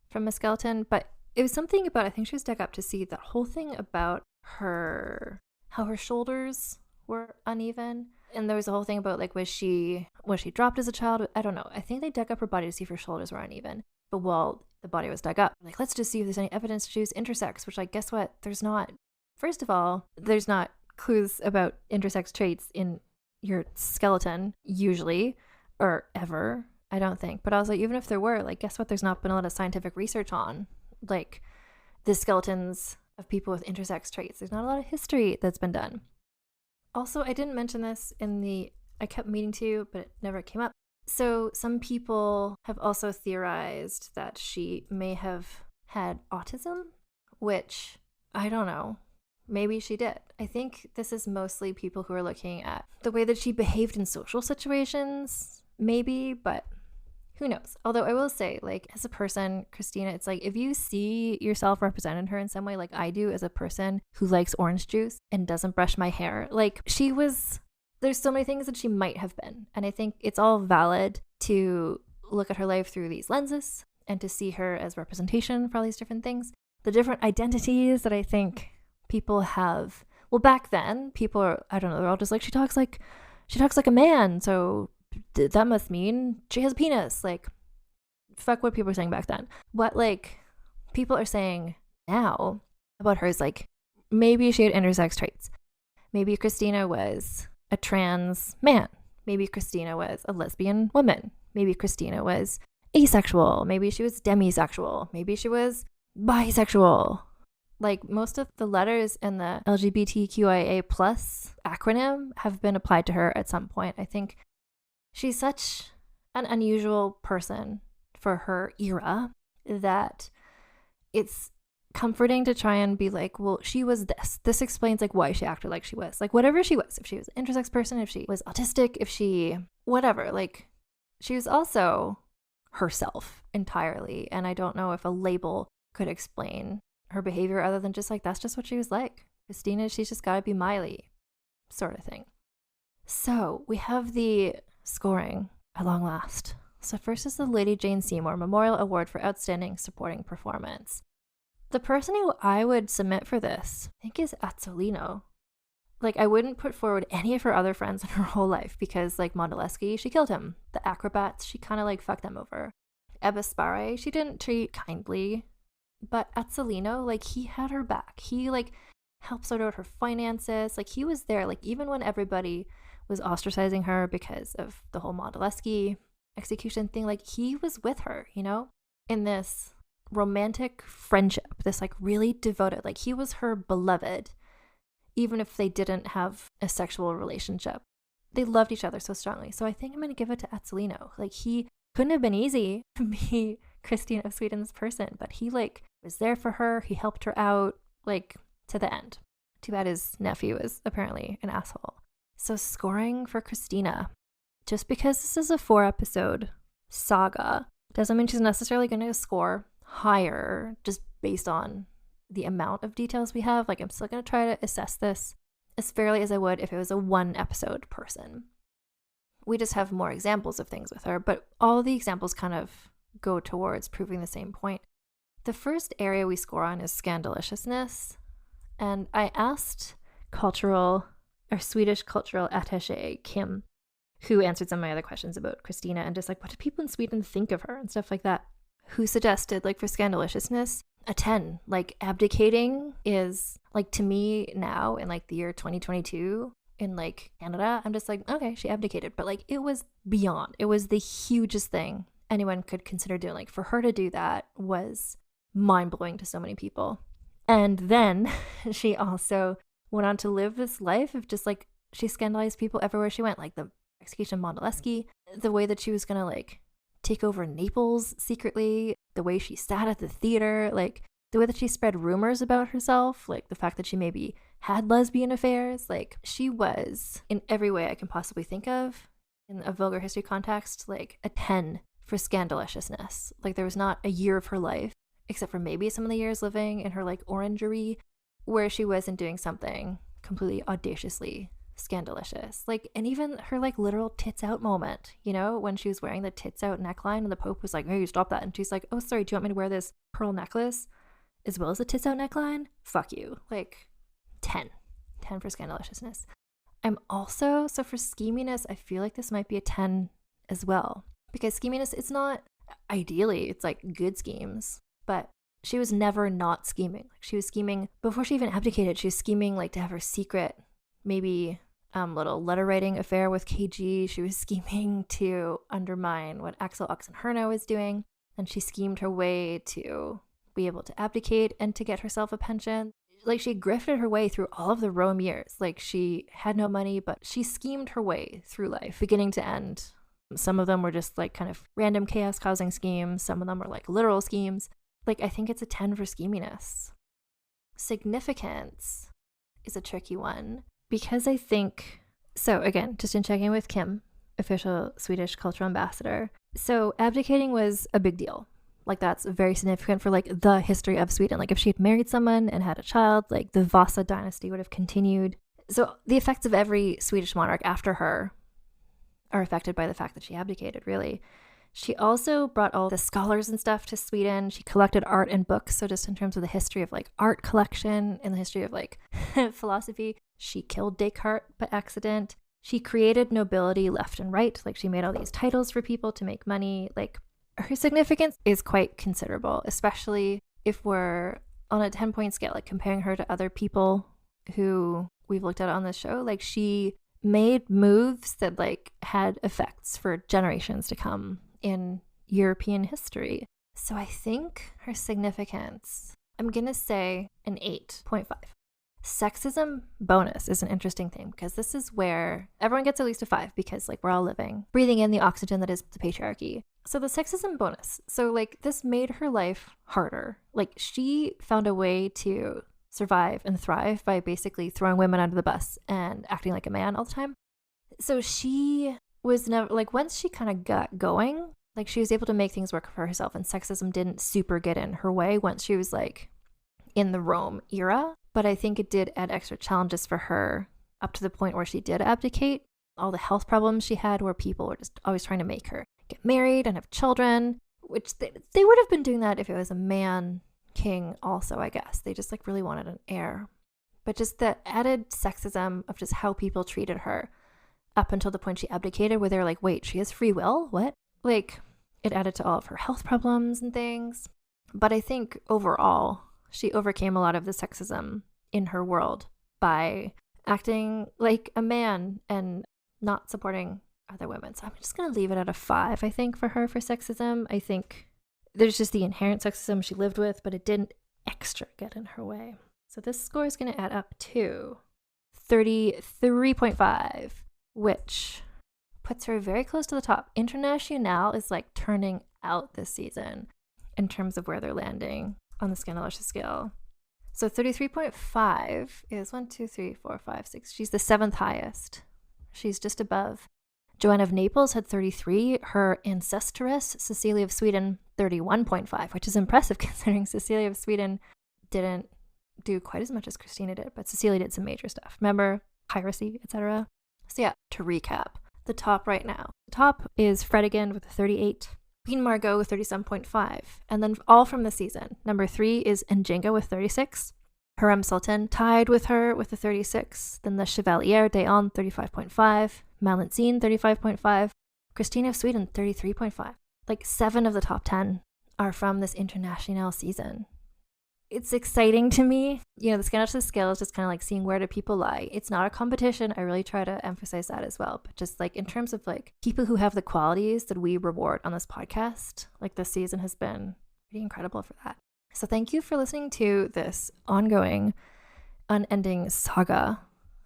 from a skeleton. But it was something about, I think she was dug up to see that whole thing about how her shoulders were uneven. And there was a whole thing about was she dropped as a child? I don't know. I think they dug up her body to see if her shoulders were uneven. But while the body was dug up, let's just see if there's any evidence she was intersex, which guess what? There's not. First of all, there's not clues about intersex traits in your skeleton usually, or ever, I don't think. But I was even if there were, guess what? There's not been a lot of scientific research on the skeletons of people with intersex traits. There's not a lot of history that's been done. Also, I didn't mention this I kept meaning to, but it never came up. So some people have also theorized that she may have had autism, which I don't know. Maybe she did. I think this is mostly people who are looking at the way that she behaved in social situations, maybe, but who knows? Although I will say, as a person, Christina, it's if you see yourself represented in her in some way, like I do as a person who likes orange juice and doesn't brush my hair, there's so many things that she might have been. And I think it's all valid to look at her life through these lenses and to see her as representation for all these different things. The different identities that I think people have. Well, back then, people are, I don't know, they're all just she talks like a man, so that must mean she has a penis. Fuck what people were saying back then. What people are saying now about her is maybe she had intersex traits. Maybe Christina was a trans man. Maybe Christina was a lesbian woman. Maybe Christina was asexual. Maybe she was demisexual. Maybe she was bisexual. Most of the letters in the LGBTQIA+ acronym have been applied to her at some point. I think she's such an unusual person for her era that it's comforting to try and be well, she was this. This explains why she acted like she was. Whatever she was. If she was an intersex person, if she was autistic, if she whatever. She was also herself entirely. And I don't know if a label could explain her behavior other than just that's just what she was like. Christina, she's just gotta be Miley, sort of thing. So we have the scoring at long last. So first is the Lady Jane Seymour Memorial Award for Outstanding Supporting Performance. The person who I would submit for this, I think, is Azzolino. I wouldn't put forward any of her other friends in her whole life because, Modilewski, she killed him. The acrobats, she kind of, fucked them over. Ebba Sparre, she didn't treat kindly. But Azzolino, he had her back. He, helped sort out her finances. He was there. Even when everybody was ostracizing her because of the whole Modilewski execution thing, he was with her, in this romantic friendship, this really devoted, he was her beloved, even if they didn't have a sexual relationship. they loved each other so strongly. So I think I'm going to give it to Azzolino. Like, he couldn't have been easy to be Kristina of Sweden's person, but he like was there for her. He helped her out like to the end. Too bad his nephew is apparently an asshole. So scoring for Kristina. Just because this is a 4-episode saga doesn't mean she's necessarily going to score higher just based on the amount of details we have. Like, I'm still going to try to assess this as fairly as I would if it was a 1-episode person. We just have more examples of things with her, but all the examples kind of go towards proving the same point. The first area we score on is scandaliciousness, and I asked Swedish cultural attaché Kim, who answered some of my other questions about Christina, and just like, what did people in Sweden think of her and stuff like that, who suggested, like, for scandaliciousness, a 10. Like, abdicating is, like, to me now in like the year 2022 in like Canada, I'm just like, okay, she abdicated, but like, it was beyond, it was the hugest thing anyone could consider doing. Like, for her to do that was mind-blowing to so many people. And then she also went on to live this life of just like, she scandalized people everywhere she went, like the execution of Mondeleschi, the way that she was gonna like take over Naples secretly, the way she sat at the theater, like the way that she spread rumors about herself, like the fact that she maybe had lesbian affairs. Like, she was, in every way I can possibly think of in a vulgar history context, like a 10 for scandaliciousness. Like, there was not a year of her life, except for maybe some of the years living in her like orangery, where she wasn't doing something completely audaciously scandalicious. Like, and even her like literal tits out moment, you know, when she was wearing the tits out neckline and the Pope was like, hey, stop that. And she's like, oh, sorry, do you want me to wear this pearl necklace as well as the tits out neckline? Fuck you. Like, 10 for scandaliciousness. I'm also, so for scheminess, I feel like this might be a 10 as well, because scheminess, it's not, ideally it's like good schemes, but she was never not scheming. Like, she was scheming before she even abdicated. She was scheming like to have her secret, maybe little letter writing affair with KG. She was scheming to undermine what Axel Oxenhyrna was doing, and she schemed her way to be able to abdicate and to get herself a pension. Like, she grifted her way through all of the Rome years. Like, she had no money, but she schemed her way through life, beginning to end. Some of them were just like kind of random chaos causing schemes. Some of them were like literal schemes. Like, I think it's a 10 for scheminess. Significance is a tricky one, because I think, so again, just in checking with Kim, official Swedish cultural ambassador, so abdicating was a big deal. Like, that's very significant for like the history of Sweden. Like, if she had married someone and had a child, like the Vasa dynasty would have continued. So the effects of every Swedish monarch after her are affected by the fact that she abdicated, really. She also brought all the scholars and stuff to Sweden. She collected art and books. So just in terms of the history of like art collection and the history of like philosophy, she killed Descartes by accident. She created nobility left and right. Like, she made all these titles for people to make money. Like, her significance is quite considerable, especially if we're on a 10-point scale, like comparing her to other people who we've looked at on this show. Like, she made moves that like had effects for generations to come in European history. So I think her significance, I'm gonna say an 8.5. Sexism bonus is an interesting thing, because this is where everyone gets at least a 5, because like we're all breathing in the oxygen that is the patriarchy. So the sexism bonus, so like this made her life harder. Like, she found a way to survive and thrive by basically throwing women under the bus and acting like a man all the time. So she was never, like, once she kind of got going, like, she was able to make things work for herself, and sexism didn't super get in her way once she was like in the Rome era. But I think it did add extra challenges for her up to the point where she did abdicate. All the health problems she had, where people were just always trying to make her get married and have children, which they would have been doing that if it was a man king also, I guess. They just like really wanted an heir. But just the added sexism of just how people treated her up until the point she abdicated, where they're like, wait, she has free will? What? Like, it added to all of her health problems and things. But I think overall, she overcame a lot of the sexism in her world by acting like a man and not supporting other women. So I'm just going to leave it at a 5, I think, for her for sexism. I think there's just the inherent sexism she lived with, but it didn't extra get in her way. So this score is going to add up to 33.5. which puts her very close to the top. International is like turning out this season in terms of where they're landing on the Scandalicious scale. So 33.5 is 1, 2, 3, 4, 5, 6. She's the 7th highest. She's just above. Joanne of Naples had 33. Her ancestress, Cecilia of Sweden, 31.5, which is impressive considering Cecilia of Sweden didn't do quite as much as Christina did, but Cecilia did some major stuff. Remember? Piracy, etc. So yeah, to recap, the top right now. The top is Fredigan with a 38. Queen Margot with 37.5. And then all from the season. Number 3 is Njinga with 36. Harem Sultan tied with her with a 36. Then the Chevalier d'Eon, 35.5. Malancine, 35.5. Kristina of Sweden, 33.5. Like 7 of the top 10 are from this international season. It's exciting to me. You know, the Scandalicious scale is just kind of like seeing where do people lie. It's not a competition. I really try to emphasize that as well. But just like in terms of like people who have the qualities that we reward on this podcast, like this season has been pretty incredible for that. So thank you for listening to this ongoing, unending saga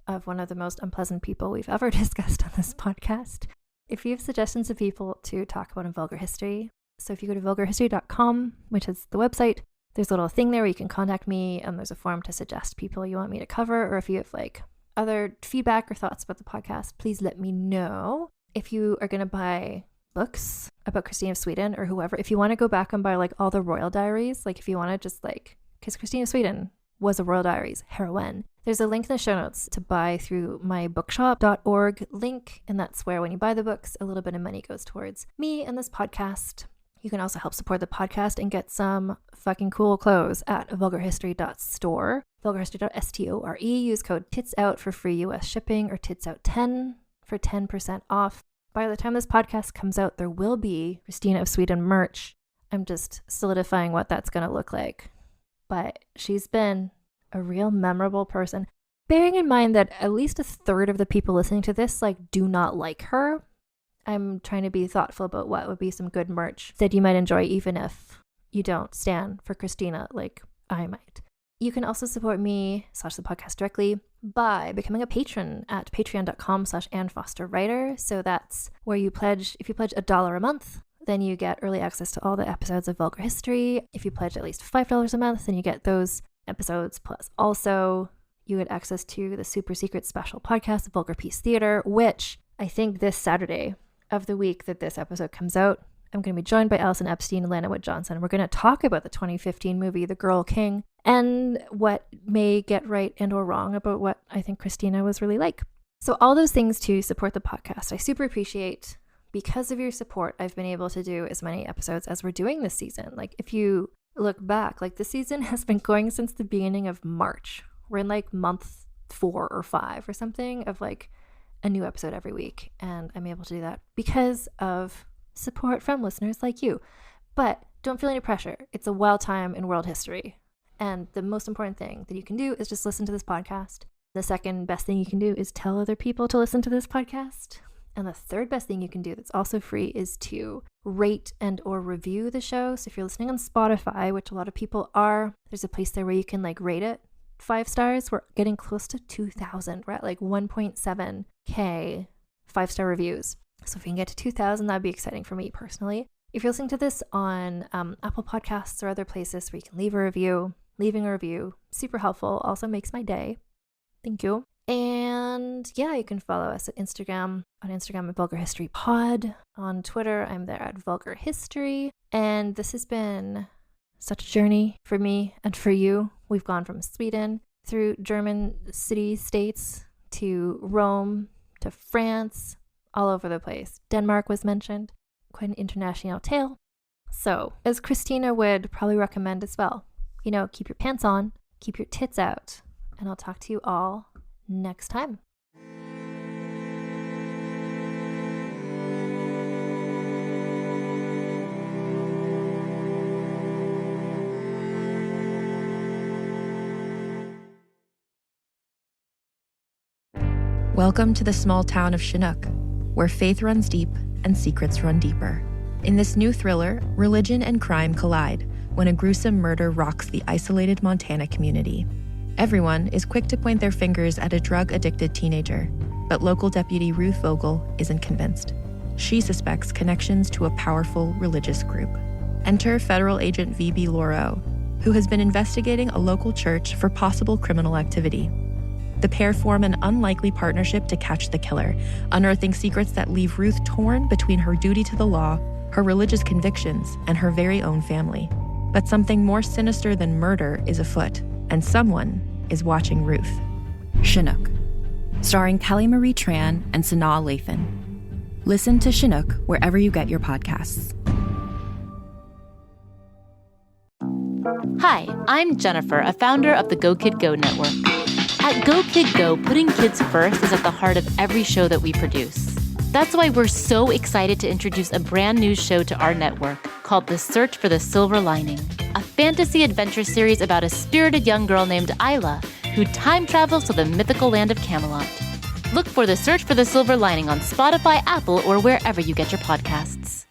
of one of the most unpleasant people we've ever discussed on this podcast. If you have suggestions of people to talk about in Vulgar History, so if you go to vulgarhistory.com, which is the website, there's a little thing there where you can contact me, and there's a form to suggest people you want me to cover, or if you have like other feedback or thoughts about the podcast, please let me know. If you are going to buy books about Kristina of Sweden or whoever, if you want to go back and buy like all the royal diaries, like if you want to just like, because Kristina of Sweden was a royal diaries heroine, there's a link in the show notes to buy through my bookshop.org link, and that's where when you buy the books, a little bit of money goes towards me and this podcast. You can also help support the podcast and get some fucking cool clothes at vulgarhistory.store, vulgarhistory.store. Use code TITSOUT for free US shipping, or TITSOUT10 for 10% off. By the time this podcast comes out, there will be Kristina of Sweden merch. I'm just solidifying what that's going to look like. But she's been a real memorable person. Bearing in mind that at least a third of the people listening to this like do not like her, I'm trying to be thoughtful about what would be some good merch that you might enjoy even if you don't stand for Kristina like I might. You can also support me / the podcast directly by becoming a patron at patreon.com/AnnFosterWriter. So that's where you pledge, if you pledge $1 a month, then you get early access to all the episodes of Vulgar History. If you pledge at least $5 a month, then you get those episodes. Plus also you get access to the super secret special podcast, Vulgar Peace Theater, which I think this Saturday of the week that this episode comes out, I'm going to be joined by Alison Epstein and Lana Wood Johnson. We're going to talk about the 2015 movie, The Girl King, and what may get right and or wrong about what I think Kristina was really like. So all those things to support the podcast, I super appreciate. Because of your support, I've been able to do as many episodes as we're doing this season. Like if you look back, like the season has been going since the beginning of March. We're in like month 4 or 5 or something of like a new episode every week, and I'm able to do that because of support from listeners like you. But don't feel any pressure. It's a wild time in world history, and the most important thing that you can do is just listen to this podcast. The second best thing you can do is tell other people to listen to this podcast, and the third best thing you can do that's also free is to rate and or review the show. So if you're listening on Spotify, which a lot of people are, there's a place there where you can like rate it 5 stars. We're getting close to 2,000. We're at like 1.7K 5-star reviews. So if we can get to 2,000, that'd be exciting for me personally. If you're listening to this on Apple Podcasts or other places where you can leave a review, leaving a review, super helpful, also makes my day. Thank you. And yeah, you can follow us at Instagram, on Instagram at Vulgar History Pod. On Twitter, I'm there at Vulgar History. And this has been such a journey for me and for you. We've gone from Sweden through German city-states to Rome to France, all over the place. Denmark was mentioned. Quite an international tale. So, as Kristina would probably recommend as well, you know, keep your pants on, keep your tits out, and I'll talk to you all next time. Welcome to the small town of Chinook, where faith runs deep and secrets run deeper. In this new thriller, religion and crime collide when a gruesome murder rocks the isolated Montana community. Everyone is quick to point their fingers at a drug-addicted teenager, but local deputy Ruth Vogel isn't convinced. She suspects connections to a powerful religious group. Enter federal agent V.B. Laureau, who has been investigating a local church for possible criminal activity. The pair form an unlikely partnership to catch the killer, unearthing secrets that leave Ruth torn between her duty to the law, her religious convictions, and her very own family. But something more sinister than murder is afoot, and someone is watching Ruth. Chinook, starring Kelly Marie Tran and Sanaa Lathan. Listen to Chinook wherever you get your podcasts. Hi, I'm Jennifer, a founder of the Go Kid Go network. At Go Kid Go, putting kids first is at the heart of every show that we produce. That's why we're so excited to introduce a brand new show to our network called The Search for the Silver Lining, a fantasy adventure series about a spirited young girl named Isla who time travels to the mythical land of Camelot. Look for The Search for the Silver Lining on Spotify, Apple, or wherever you get your podcasts.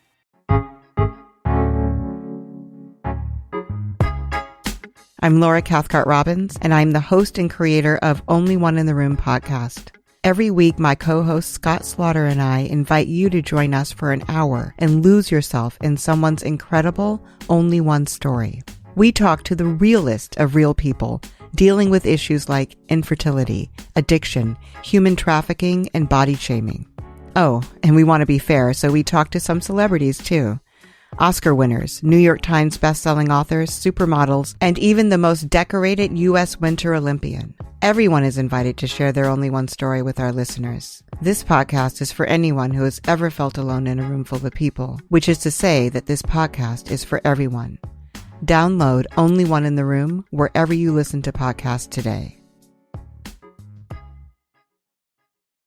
I'm Laura Cathcart-Robbins, and I'm the host and creator of Only One in the Room podcast. Every week, my co-host Scott Slaughter and I invite you to join us for an hour and lose yourself in someone's incredible Only One story. We talk to the realest of real people, dealing with issues like infertility, addiction, human trafficking, and body shaming. Oh, and we want to be fair, so we talk to some celebrities too. Oscar winners, New York Times bestselling authors, supermodels, and even the most decorated U.S. Winter Olympian. Everyone is invited to share their Only One story with our listeners. This podcast is for anyone who has ever felt alone in a room full of people, which is to say that this podcast is for everyone. Download Only One in the Room wherever you listen to podcasts today.